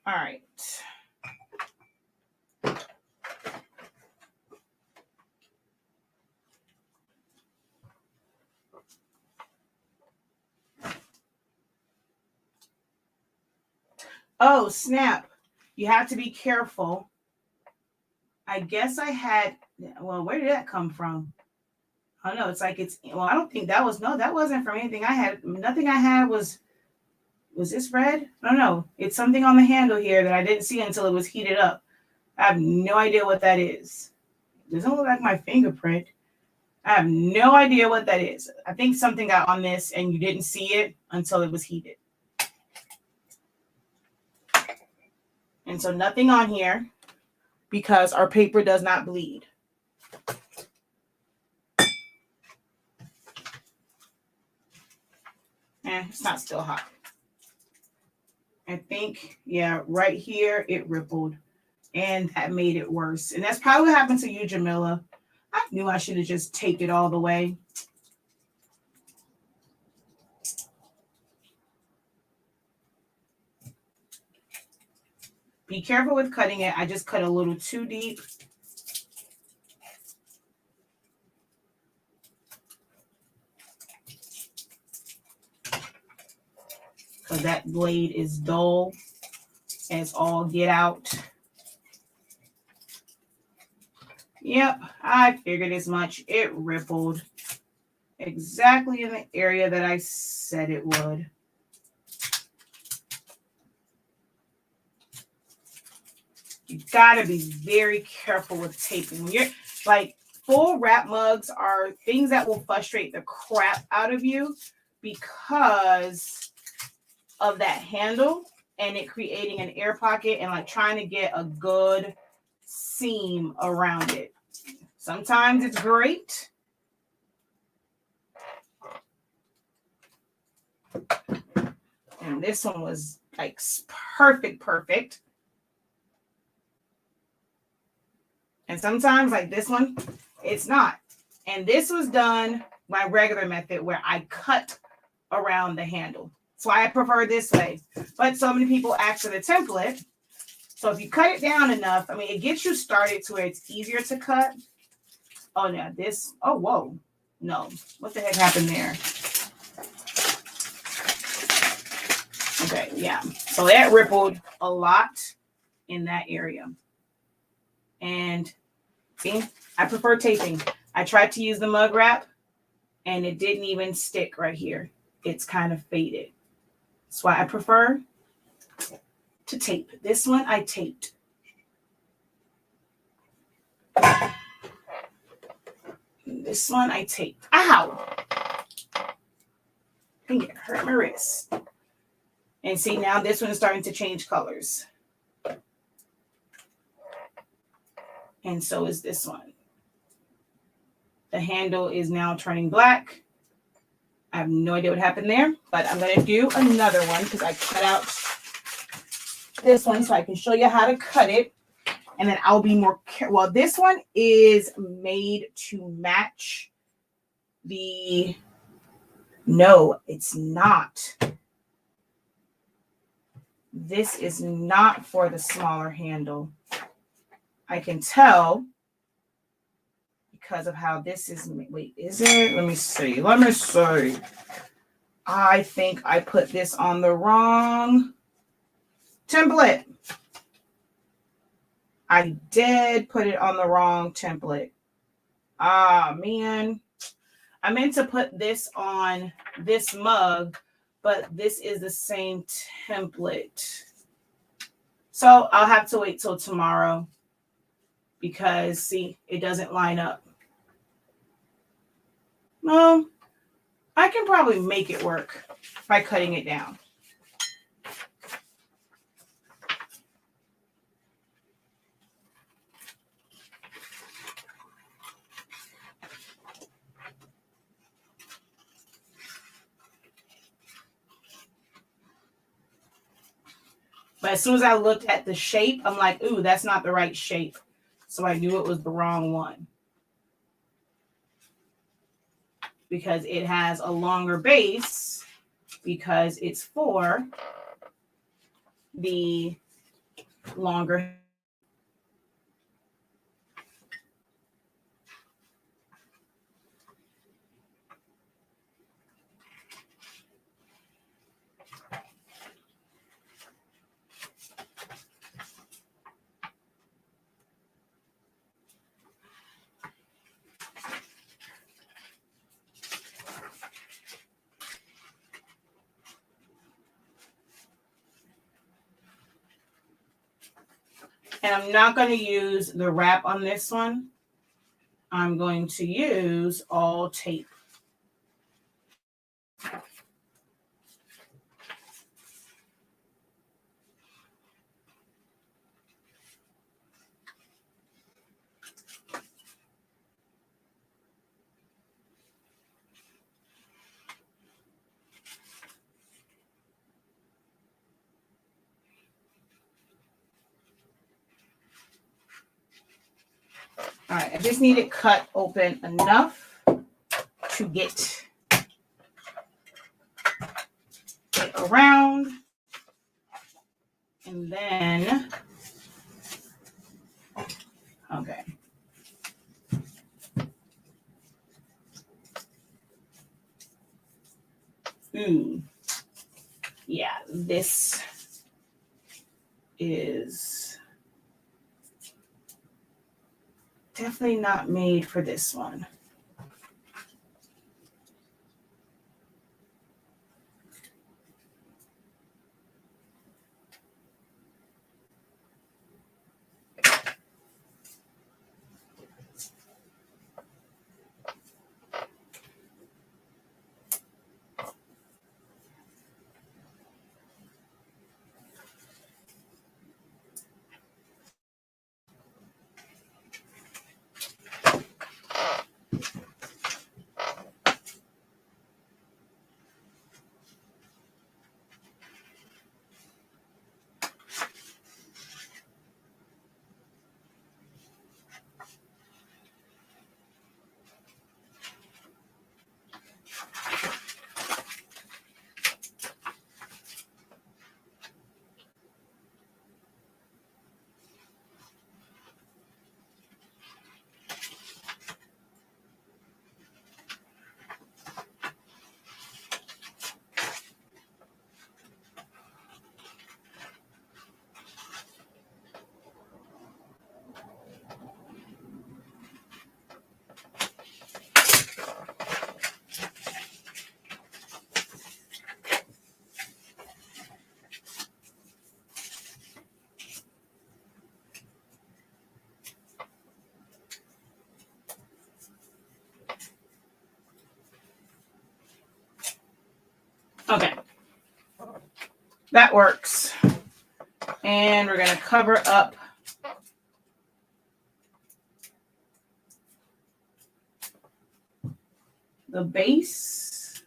All right. Oh, snap. You have to be careful. I guess I had, well, where did that come from? I don't know. It's like it's, well, I don't think that was, no, that wasn't from anything I had. Nothing I had was this red? I don't know. It's something on the handle here that I didn't see until it was heated up. I have no idea what that is. It doesn't look like my fingerprint. I have no idea what that is. I think something got on this and you didn't see it until it was heated. And so nothing on here because our paper does not bleed. It's not still hot. I think, yeah, right here it rippled and that made it worse. And that's probably what happened to you, Jamila. I knew I should have just taped it all the way. Be careful with cutting it. I just cut a little too deep. Because that blade is dull as all get out. Yep, I figured as much. It rippled exactly in the area that I said it would. You gotta be very careful with taping. When you're like, full wrap mugs are things that will frustrate the crap out of you because of that handle and it creating an air pocket and like trying to get a good seam around it. Sometimes it's great. And this one was like perfect. And sometimes like this one, it's not. And this was done my regular method where I cut around the handle. That's why I prefer this way. But so many people ask for the template. So if you cut it down enough, I mean, it gets you started to where it's easier to cut. Oh, yeah, this. Oh, whoa. No. What the heck happened there? Okay, yeah. So that rippled a lot in that area. And see, I prefer taping. I tried to use the mug wrap and it didn't even stick right here. It's kind of faded. That's why I prefer to tape. This one I taped. This one I taped. Ow! Dang it, hurt my wrist. And see, now this one is starting to change colors. And so is this one. The handle is now turning black. I have no idea what happened there, but I'm going to do another one because I cut out this one so I can show you how to cut it. And then I'll be more well, this one is made to match the, no, it's not. This is not for the smaller handle. I can tell because of how this is. Wait, is it? Let me see. Let me see. I think I put this on the wrong template. I did put it on the wrong template. Ah, man. I meant to put this on this mug, but this is the same template. So I'll have to wait till tomorrow because, see, it doesn't line up. Well, I can probably make it work by cutting it down. But as soon as I looked at the shape, I'm like, ooh, that's not the right shape. So I knew it was the wrong one. Because it has a longer base because it's for the longer. And I'm not going to use the wrap on this one. I'm going to use all tape. All right, I just need it cut open enough to get it around. And then, okay. Yeah, this is definitely not made for this one. That works. And we're going to cover up the base.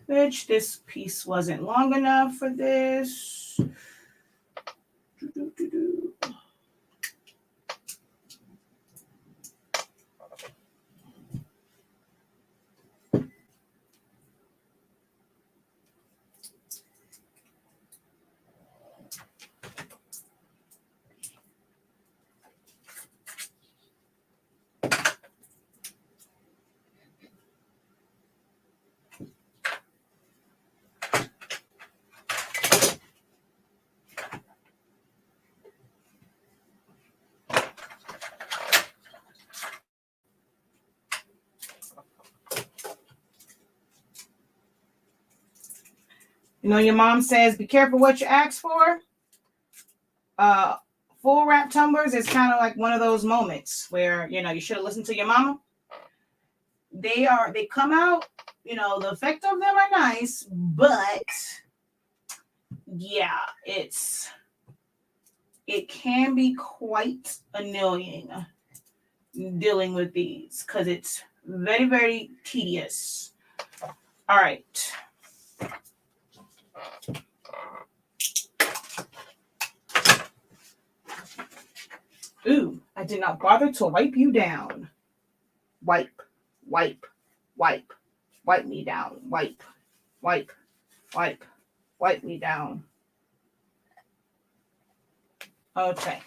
Which this piece wasn't long enough for this. You know, your mom says, be careful what you ask for. Full wrap tumblers is kind of like one of those moments where, you know, you should have listened to your mama. They come out, you know, the effect of them are nice, but yeah, it can be quite annoying dealing with these because it's very, very tedious. All right. Ooh, I did not bother to wipe you down. Wipe, wipe, wipe, wipe me down. Wipe, wipe, wipe, wipe me down. Okay.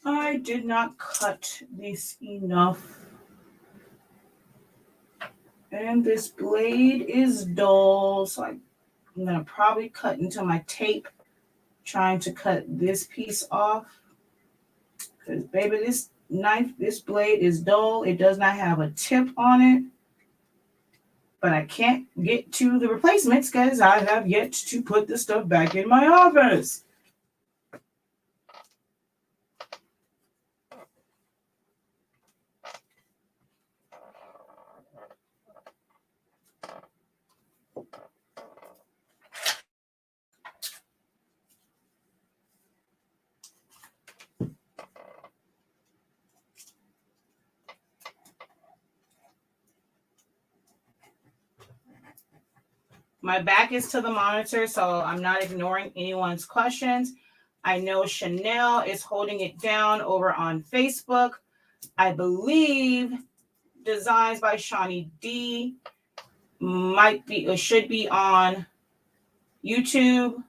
I did not cut this enough. And this blade is dull, so I'm going to probably cut into my tape, trying to cut this piece off. Because, baby, this blade is dull. It does not have a tip on it. But I can't get to the replacements because I have yet to put the stuff back in my office. My back is to the monitor, so I'm not ignoring anyone's questions. I know Chanel is holding it down over on Facebook. I believe Designs by Shawnee D might be or should be on YouTube.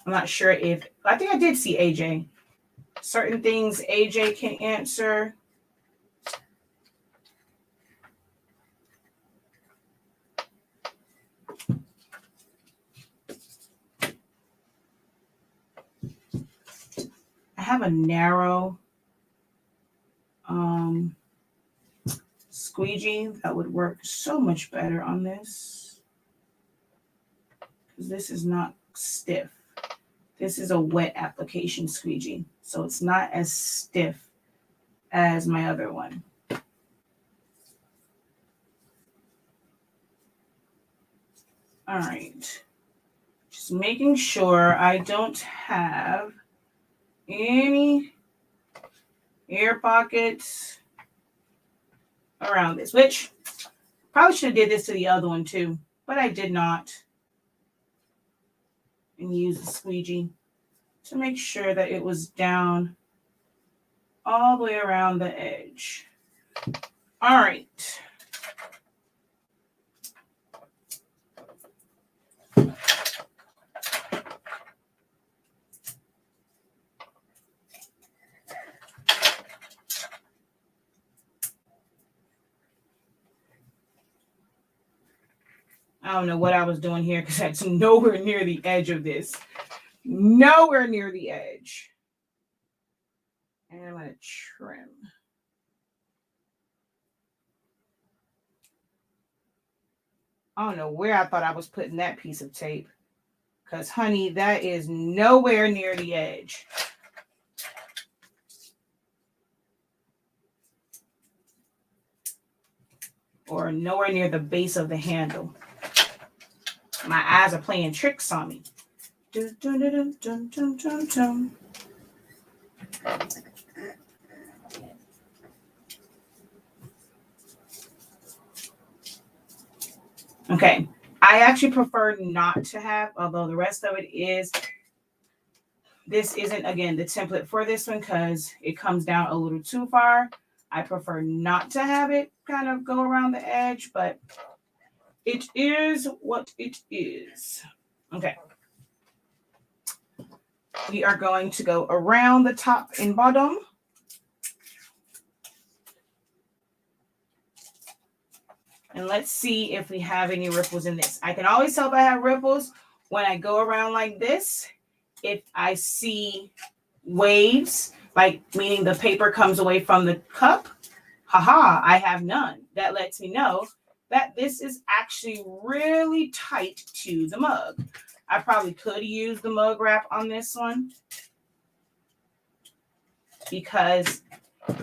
I'm not sure if I think I did see AJ. Certain things AJ can answer. I have a narrow squeegee that would work so much better on this. Because this is not stiff. This is a wet application squeegee. So it's not as stiff as my other one. All right. Just making sure I don't have any air pockets around this, which probably should have did this to the other one too, but I did not. And use the squeegee to make sure that it was down all the way around the edge. All right. I don't know what I was doing here because that's nowhere near the edge of this. Nowhere near the edge. And I'm going to trim. I don't know where I thought I was putting that piece of tape. Because, honey, that is nowhere near the edge. Or nowhere near the base of the handle. My eyes are playing tricks on me. Dun, dun, dun, dun, dun, dun, dun. Okay, I actually prefer not to have, although the rest of it is. This isn't, again, the template for this one because it comes down a little too far. I prefer not to have it kind of go around the edge, but it is what it is. Okay. We are going to go around the top and bottom. And let's see if we have any ripples in this. I can always tell if I have ripples when I go around like this. If I see waves, like meaning the paper comes away from the cup, haha, I have none. That lets me know that this is actually really tight to the mug. I probably could use the mug wrap on this one because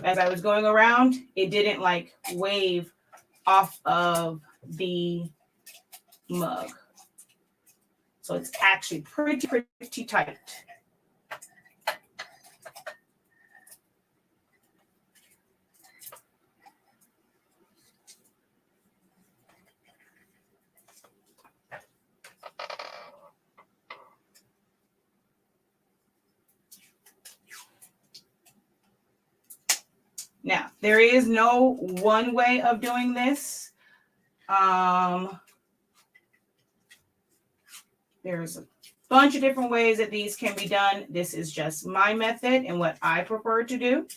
as I was going around, it didn't like wave off of the mug. So it's actually pretty tight. Now, there is no one way of doing this. There's a bunch of different ways that these can be done. This is just my method and what I prefer to do.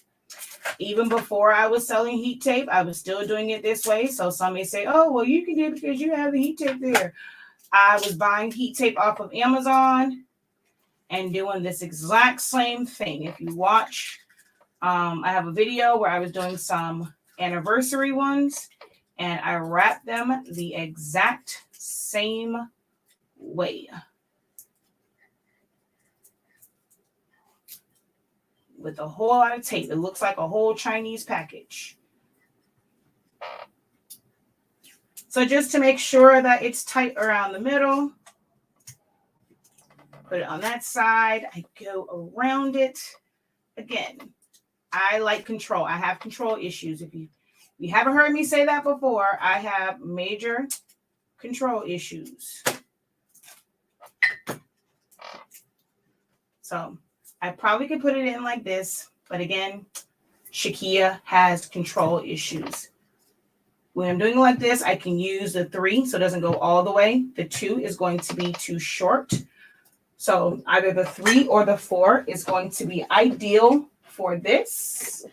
Even before I was selling heat tape, I was still doing it this way. So some may say, oh, well, you can do it because you have the heat tape there. I was buying heat tape off of Amazon and doing this exact same thing. If you watch, I have a video where I was doing some anniversary ones and I wrapped them the exact same way. With a whole lot of tape. It looks like a whole Chinese package. So just to make sure that it's tight around the middle, put it on that side. I go around it. Again, I like control. I have control issues. If you haven't heard me say that before, I have major control issues. So I probably could put it in like this, but again, Shakia has control issues. When I'm doing it like this, I can use the 3 so it doesn't go all the way. The 2 is going to be too short. So either the 3 or the 4 is going to be ideal for this.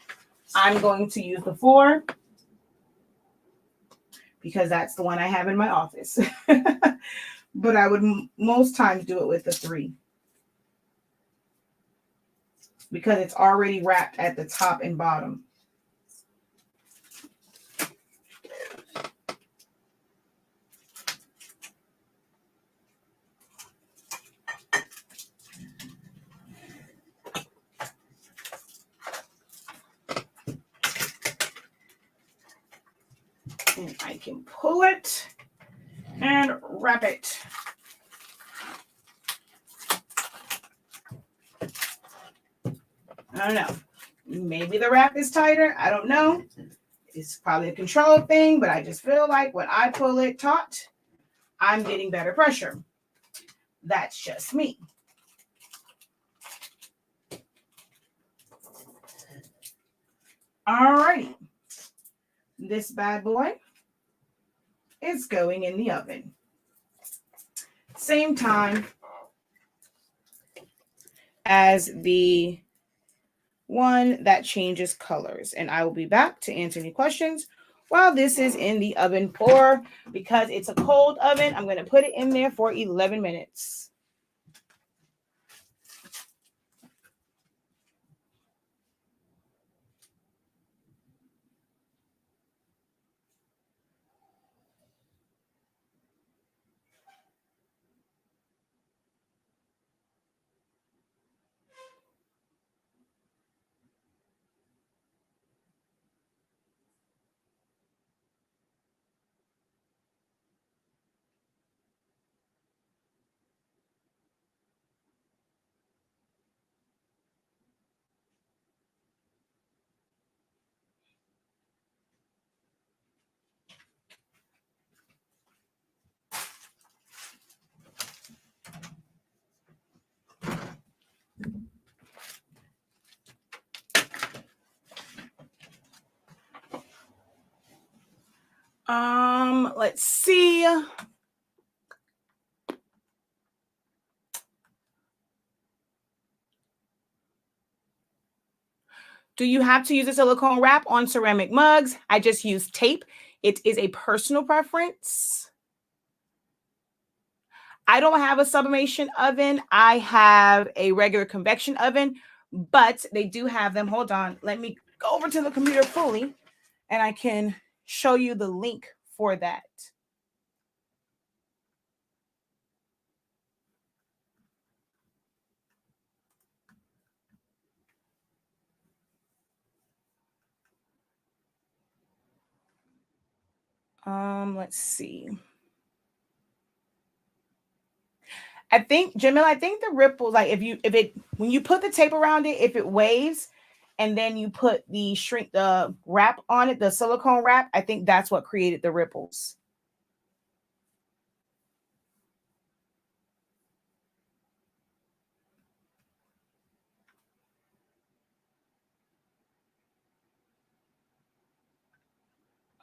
I'm going to use the 4 because that's the one I have in my office. But I would most times do it with the 3 because it's already wrapped at the top and bottom. And I can pull it and wrap it. I don't know. Maybe the wrap is tighter. I don't know. It's probably a control thing, but I just feel like when I pull it taut, I'm getting better pressure. That's just me. Alrighty. This bad boy is going in the oven. Same time as the one that changes colors. And I will be back to answer any questions while this is in the oven for, because it's a cold oven, I'm going to put it in there for 11 minutes. Let's see. Do you have to use a silicone wrap on ceramic mugs? I just use tape. It is a personal preference. I don't have a sublimation oven. I have a regular convection oven, but they do have them. Hold on. Let me go over to the computer fully and I can show you the link for that. Let's see. I think, Jamil, I think the ripples, like when you put the tape around it, if it waves and then you put the wrap on it, the silicone wrap, I think that's what created the ripples.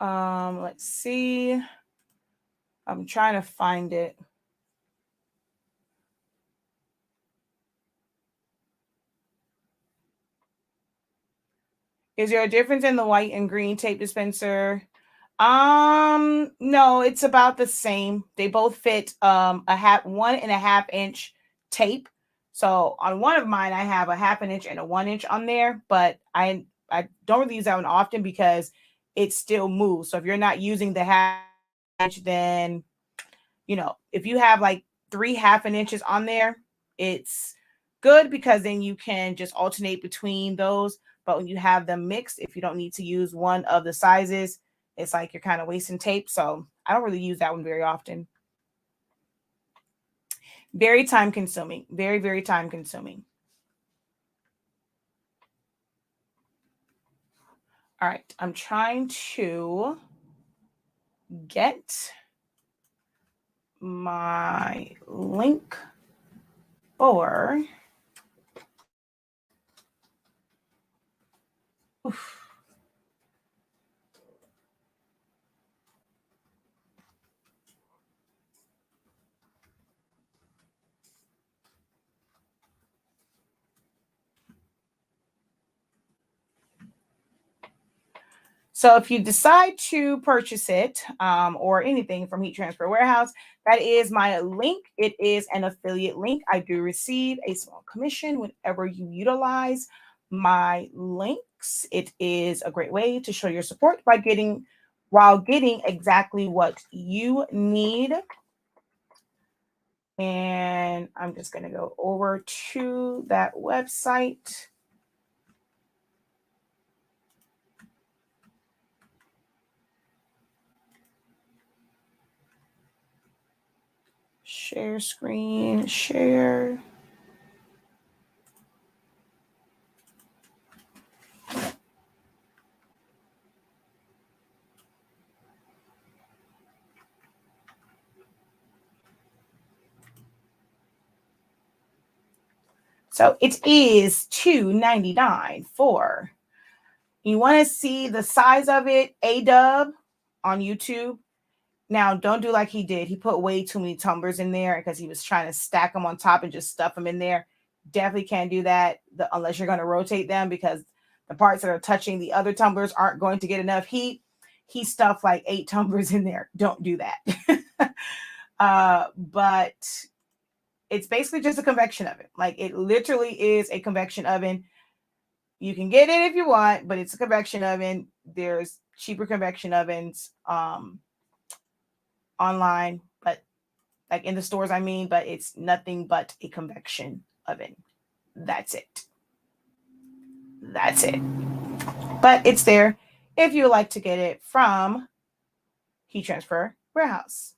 Let's see. I'm trying to find it. Is there a difference in the white and green tape dispenser? No, it's about the same. They both fit 1.5 inch tape. So on one of mine, I have a 1/2 inch and a 1 inch on there, but I don't really use that one often because it still moves. So if you're not using the 1/2 inch, then if you have like 3 1/2 inches on there, it's good because then you can just alternate between those. But when you have them mixed, if you don't need to use one of the sizes, it's like you're kind of wasting tape. So I don't really use that one very often. Very time consuming. Very, very time consuming. All right. I'm trying to get my link for. Oof. So if you decide to purchase it or anything from Heat Transfer Warehouse, that is my link. It is an affiliate link. I do receive a small commission whenever you utilize my links. It is a great way to show your support while getting exactly what you need. And I'm just going to go over to that website. Share screen, share. So it is $2.99 for. You want to see the size of it, A-Dub on YouTube. Now, don't do like he did. He put way too many tumblers in there because he was trying to stack them on top and just stuff them in there. Definitely can't do that unless you're going to rotate them, because the parts that are touching the other tumblers aren't going to get enough heat. He stuffed like 8 tumblers in there. Don't do that. But it's basically just a convection oven. Like, it literally is a convection oven. You can get it if you want, but it's a convection oven. There's cheaper convection ovens online, but like in the stores, I mean, but it's nothing but a convection oven. That's it. That's it. But it's there if you would like to get it from Heat Transfer Warehouse.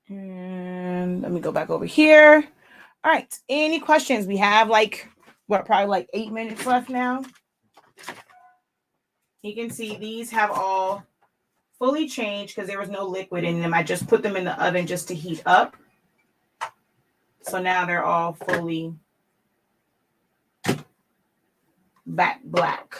And let me go back over here. All right. Any questions? We have probably like 8 minutes left now. You can see these have all fully changed because there was no liquid in them. I just put them in the oven just to heat up. So now they're all fully back black.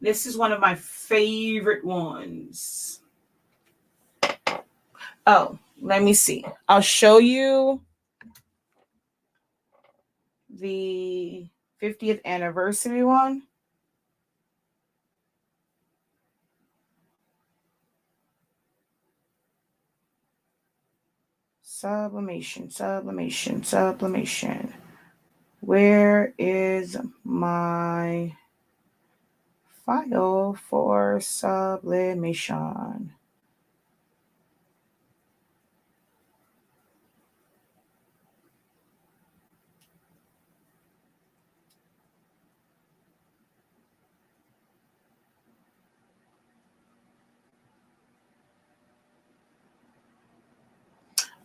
This is one of my favorite ones. Oh, let me see. I'll show you the 50th anniversary one. Sublimation, sublimation, sublimation. Where is my file for sublimation?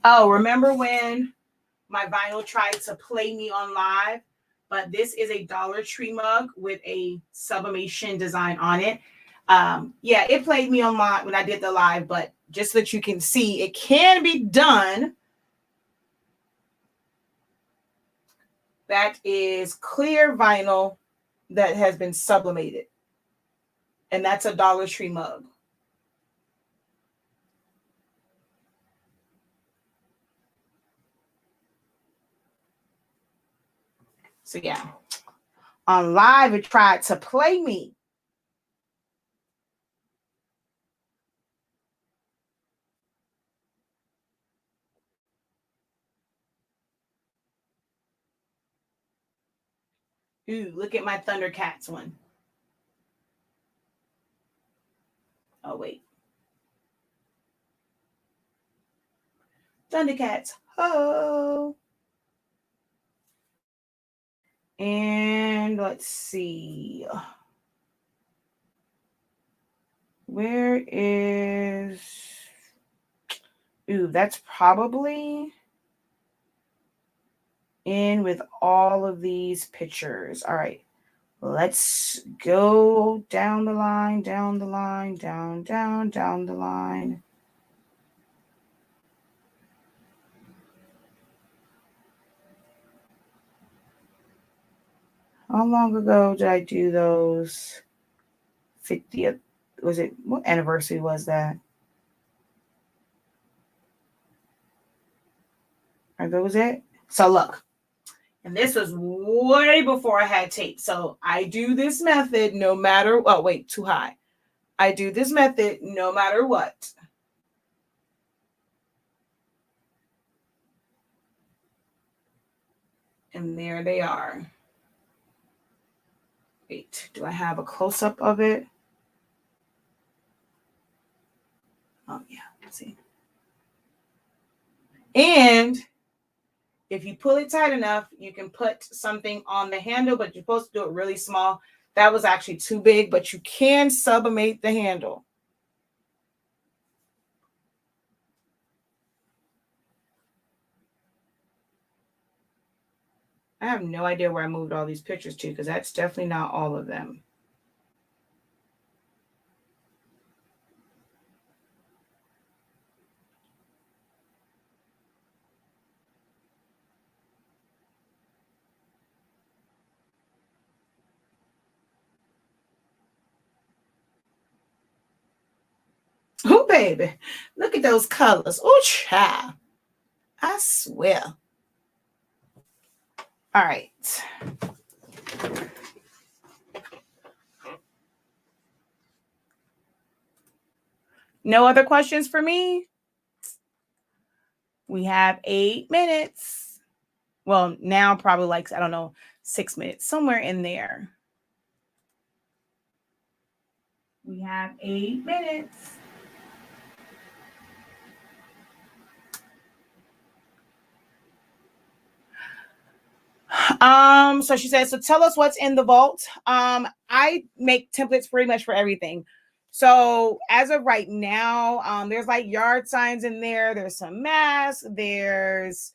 Oh, remember when my vinyl tried to play me on live? But this is a Dollar Tree mug with a sublimation design on it. Yeah, it played me on live when I did the live, but just so that you can see, it can be done. That is clear vinyl that has been sublimated. And that's a Dollar Tree mug. So yeah, on live, it tried to play me. Ooh, look at my Thundercats one. Oh, wait. Thundercats. Oh. And let's see. Where is... Ooh, that's probably in with all of these pictures. All right. Let's go down the line, down the line, down the line. How long ago did I do those 50th, was it, what anniversary was that? Are those it? So look, and this was way before I had tape. So I do this method no matter, oh wait, too high. I do this method no matter what. And there they are. Wait, do I have a close-up of it? Oh yeah, let's see. And if you pull it tight enough, you can put something on the handle, but you're supposed to do it really small. That was actually too big, but you can sublimate the handle. I have no idea where I moved all these pictures to, because that's definitely not all of them. Oh, baby, look at those colors. Oh, child. I swear. All right. No other questions for me? We have 8 minutes. Well, now probably like, I don't know, 6 minutes, somewhere in there. We have 8 minutes. So she says, so tell us what's in the vault. I make templates pretty much for everything. So as of right now, there's like yard signs in there. There's some masks. There's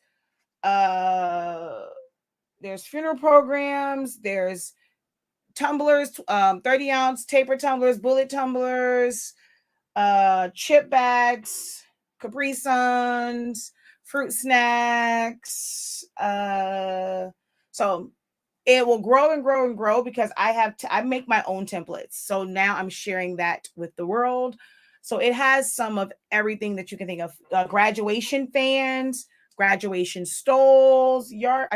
funeral programs. There's tumblers, 30-ounce taper tumblers, bullet tumblers, chip bags, Capri Suns, fruit snacks. So it will grow and grow and grow because I make my own templates. So now I'm sharing that with the world. So it has some of everything that you can think of. Graduation fans, graduation stoles, yard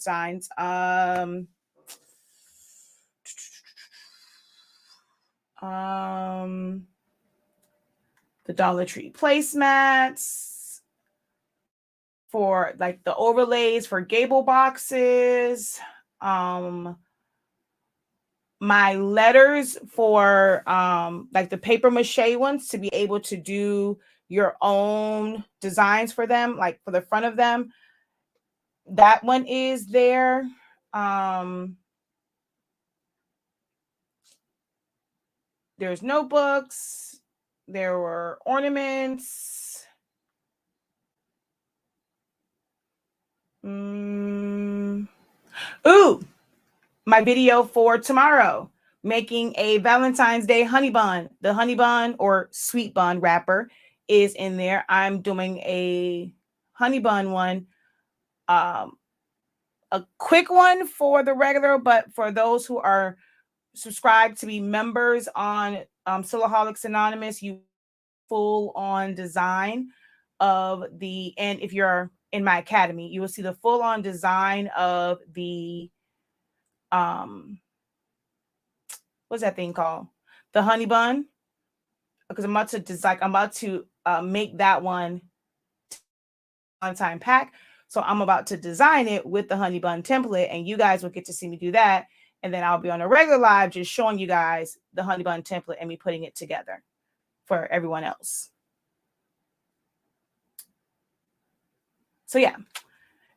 signs. The Dollar Tree placemats for like the overlays for gable boxes. My letters for like the paper mache ones to be able to do your own designs for them, like for the front of them. That one is there. There's notebooks. There were ornaments. Ooh, my video for tomorrow, making a Valentine's Day honey bun. The honey bun or sweet bun wrapper is in there. I'm doing a honey bun one. A quick one for the regular, but for those who are subscribed to be members on Silaholics Anonymous, you full on design of the, and if you're in my academy, you will see the full on design of the what's that thing called? The honey bun. Because I'm about to make that one on time pack. So I'm about to design it with the honey bun template, and you guys will get to see me do that. And then I'll be on a regular live just showing you guys the honey bun template and me putting it together for everyone else. So yeah,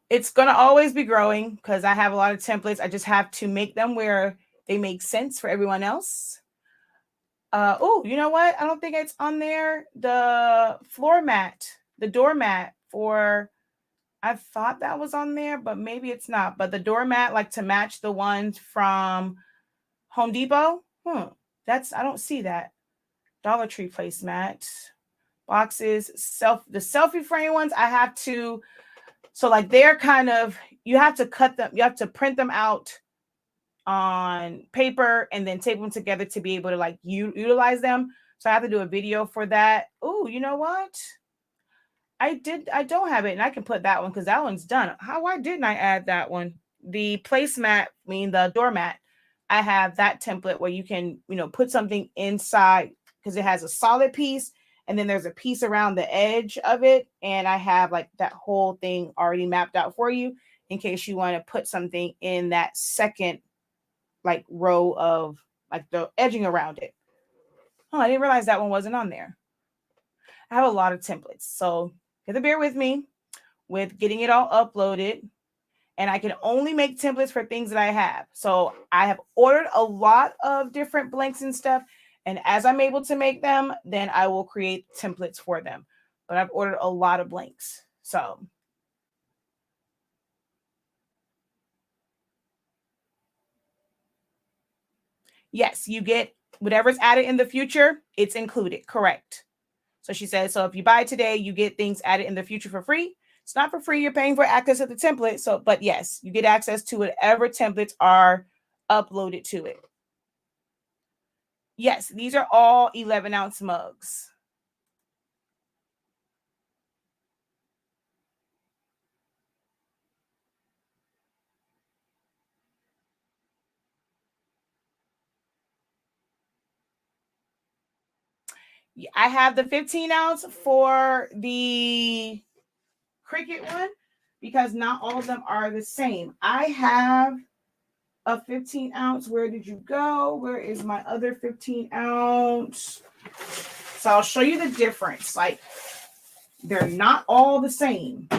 it's going to always be growing because I have a lot of templates. I just have to make them where they make sense for everyone else. Oh, you know what? I don't think it's on there. The floor mat, the doormat for, I thought that was on there, but maybe it's not. But the doormat, like to match the ones from Home Depot. I don't see that. Dollar Tree placemat. Boxes, the selfie frame ones, I have to, so like they're kind of, you have to cut them, you have to print them out on paper and then tape them together to be able to like utilize them. So I have to do a video for that. Oh, you know what? I don't have it, and I can put that one because that one's done. Why didn't I add that one? The placemat, the doormat. I have that template where you can, put something inside because it has a solid piece and then there's a piece around the edge of it. And I have like that whole thing already mapped out for you in case you want to put something in that second like row of like the edging around it. Oh, I didn't realize that one wasn't on there. I have a lot of templates. So you have to bear with me with getting it all uploaded. And I can only make templates for things that I have. So I have ordered a lot of different blanks and stuff. And as I'm able to make them, then I will create templates for them. But I've ordered a lot of blanks. So yes, you get whatever's added in the future, it's included. Correct. So she says, so if you buy today, you get things added in the future for free. It's not for free. You're paying for access to the template. So, but yes, you get access to whatever templates are uploaded to it. Yes, these are all 11-ounce mugs. I have the 15-ounce for the Cricut one because not all of them are the same. I have a 15-ounce. Where did you go? Where is my other 15-ounce? So I'll show you the difference. Like, they're not all the same.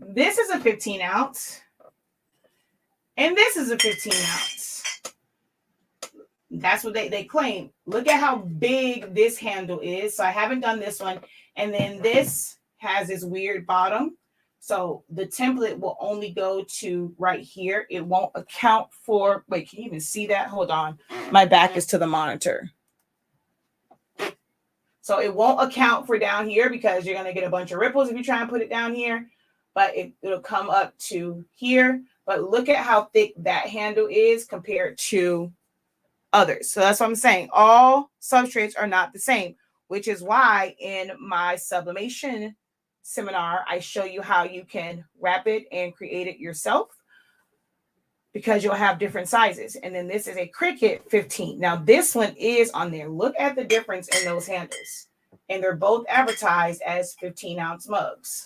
This is a 15-ounce. And this is a 15-ounce. That's what they claim. Look at how big this handle is. So I haven't done this one. And then this has this weird bottom. So the template will only go to right here. It won't account for, wait, can you even see that? Hold on. My back is to the monitor. So it won't account for down here because you're going to get a bunch of ripples if you try and put it down here. But it'll come up to here. But look at how thick that handle is compared to others. So that's what I'm saying. All substrates are not the same, which is why in my sublimation seminar, I show you how you can wrap it and create it yourself because you'll have different sizes. And then this is a Cricut 15. Now this one is on there. Look at the difference in those handles. And they're both advertised as 15-ounce mugs.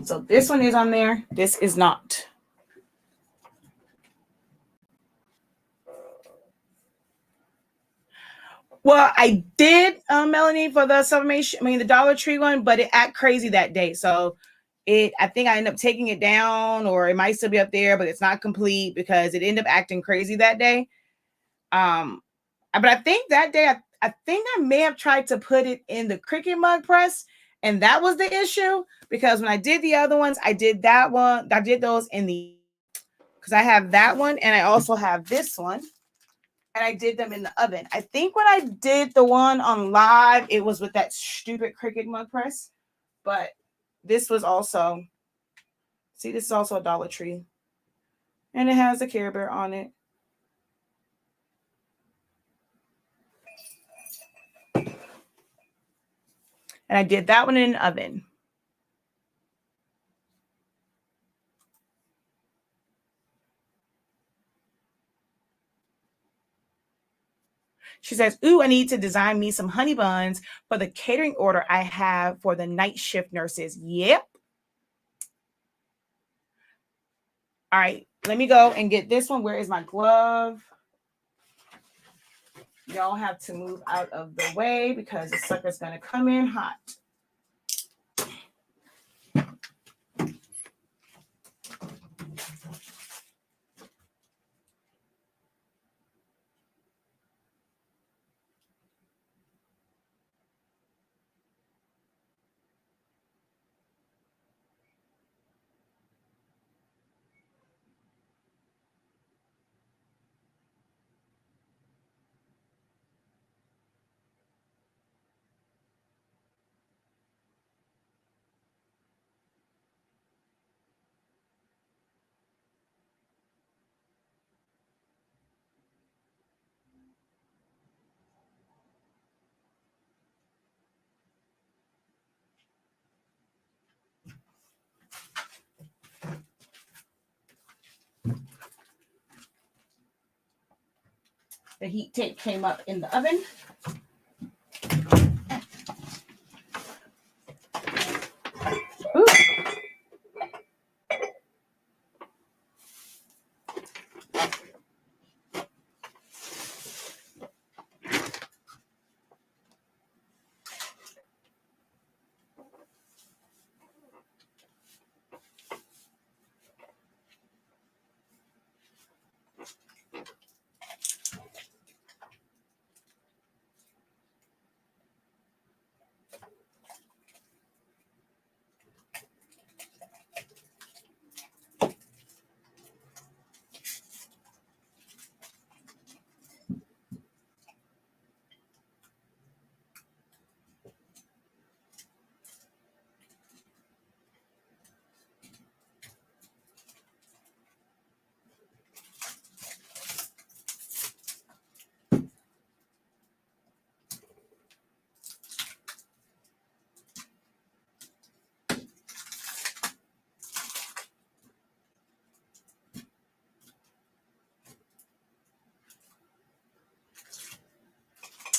So this one is on there. This is not. Well, I did, Melanie, for the sublimation, the Dollar Tree one, but it act crazy that day. So I think I ended up taking it down, or it might still be up there, but it's not complete because it ended up acting crazy that day. But I think that day, I think I may have tried to put it in the Cricut mug press, and that was the issue because when I did the other ones, I did that one. I did those in the, because I have that one and I also have this one. And I did them in the oven. I think when I did the one on live, it was with that stupid Cricut mug press. But this was also, see, this is also a Dollar Tree. And it has a Care Bear on it. And I did that one in an oven. She says, ooh, I need to design me some honey buns for the catering order I have for the night shift nurses. Yep. All right, let me go and get this one. Where is my glove? Y'all have to move out of the way because the sucker's going to come in hot. The heat tape came up in the oven. Ooh.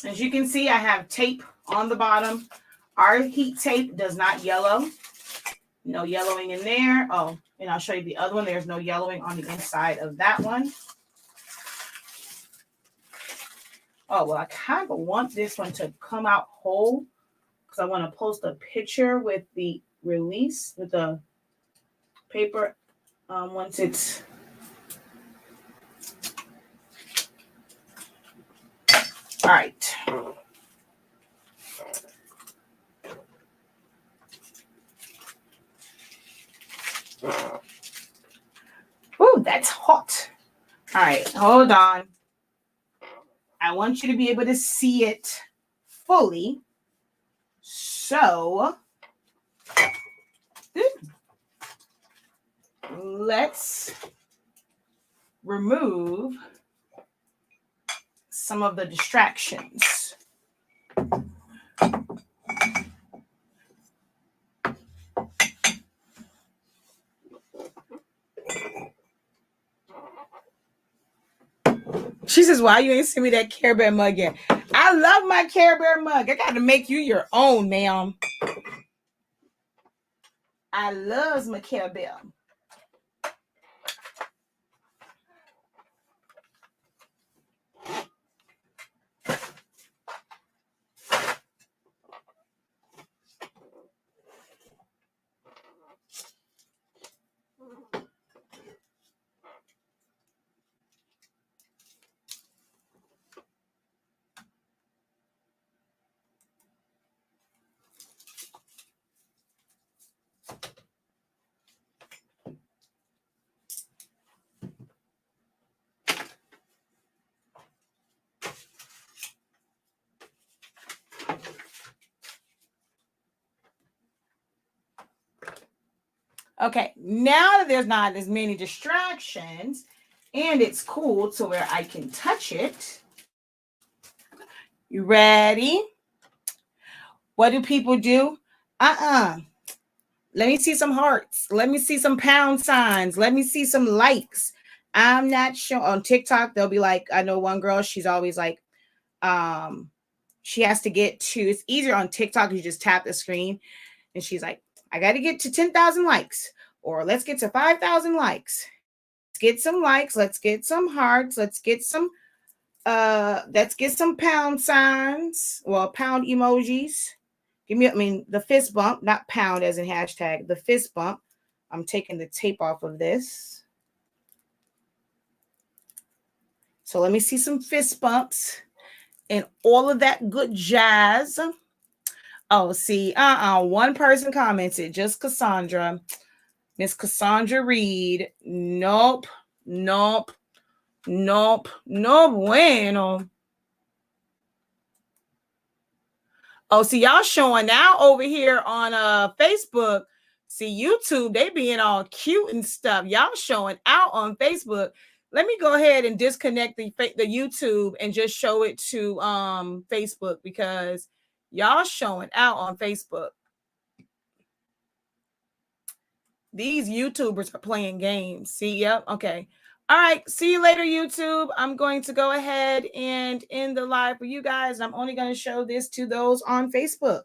As you can see, I have tape on the bottom. Our heat tape does not yellow. No yellowing in there. Oh, and I'll show you the other one. There's no yellowing on the inside of that one. Oh, well, I kind of want this one to come out whole because I want to post a picture with the release, with the paper once it's... All right. Ooh, that's hot. All right, hold on. I want you to be able to see it fully. So let's remove some of the distractions. She says, why you ain't send me that Care Bear mug yet? I love my Care Bear mug. I got to make you your own, ma'am. I love my Care Bear. Okay, now that there's not as many distractions and it's cool to where I can touch it. You ready? What do people do? Let me see some hearts. Let me see some pound signs. Let me see some likes. I'm not sure. On TikTok, they'll be like, I know one girl, she's always like, she has to get to, it's easier on TikTok. You just tap the screen and she's like, I got to get to 10,000 likes, or let's get to 5,000 likes. Let's get some likes. Let's get some hearts. Let's get some pound signs. Well, pound emojis. Give me, the fist bump, not pound as in hashtag, the fist bump. I'm taking the tape off of this. So let me see some fist bumps and all of that good jazz. Oh, see, one person commented, just Cassandra. Miss Cassandra Reed. Nope. No bueno. Oh, see, y'all showing now over here on Facebook. See, YouTube, they being all cute and stuff. Y'all showing out on Facebook. Let me go ahead and disconnect the YouTube and just show it to Facebook, because y'all showing out on Facebook. These YouTubers are playing games. See, yep, okay. All right, see you later, YouTube. I'm going to go ahead and end the live for you guys. I'm only going to show this to those on Facebook.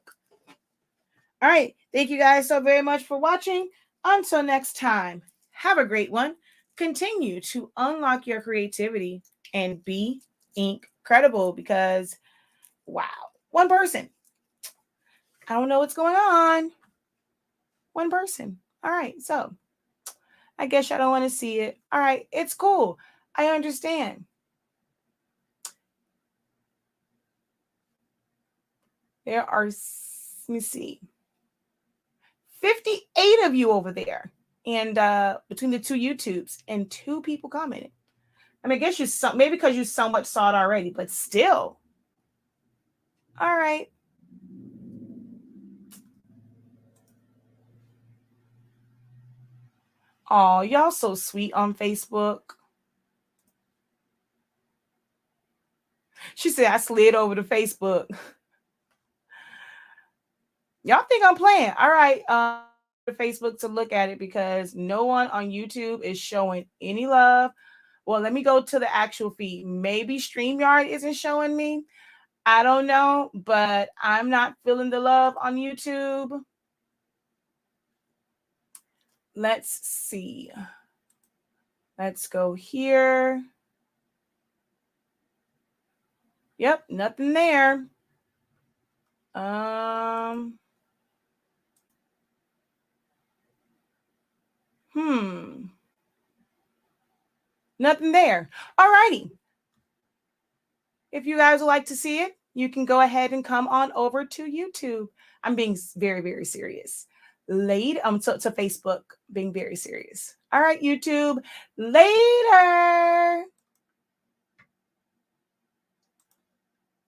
All right, thank you guys so very much for watching. Until next time, have a great one. Continue to unlock your creativity and be incredible because, wow, one person. I don't know what's going on. One person. All right, so I guess y'all don't want to see it. All right, it's cool. I understand. There are, let me see, 58 of you over there. And between the two YouTubes and 2 people commented. I mean, I guess maybe because you somewhat saw it already, but still. All right. Oh, y'all so sweet on Facebook. She said I slid over to Facebook. Y'all think I'm playing. All right. Facebook to look at it because no one on YouTube is showing any love. Well, let me go to the actual feed. Maybe StreamYard isn't showing me. I don't know, but I'm not feeling the love on YouTube. Let's see. Let's go here. Yep, nothing there. Nothing there. All righty. If you guys would like to see it, you can go ahead and come on over to YouTube. I'm being very, very serious. To Facebook, being very serious. All right, YouTube. Later.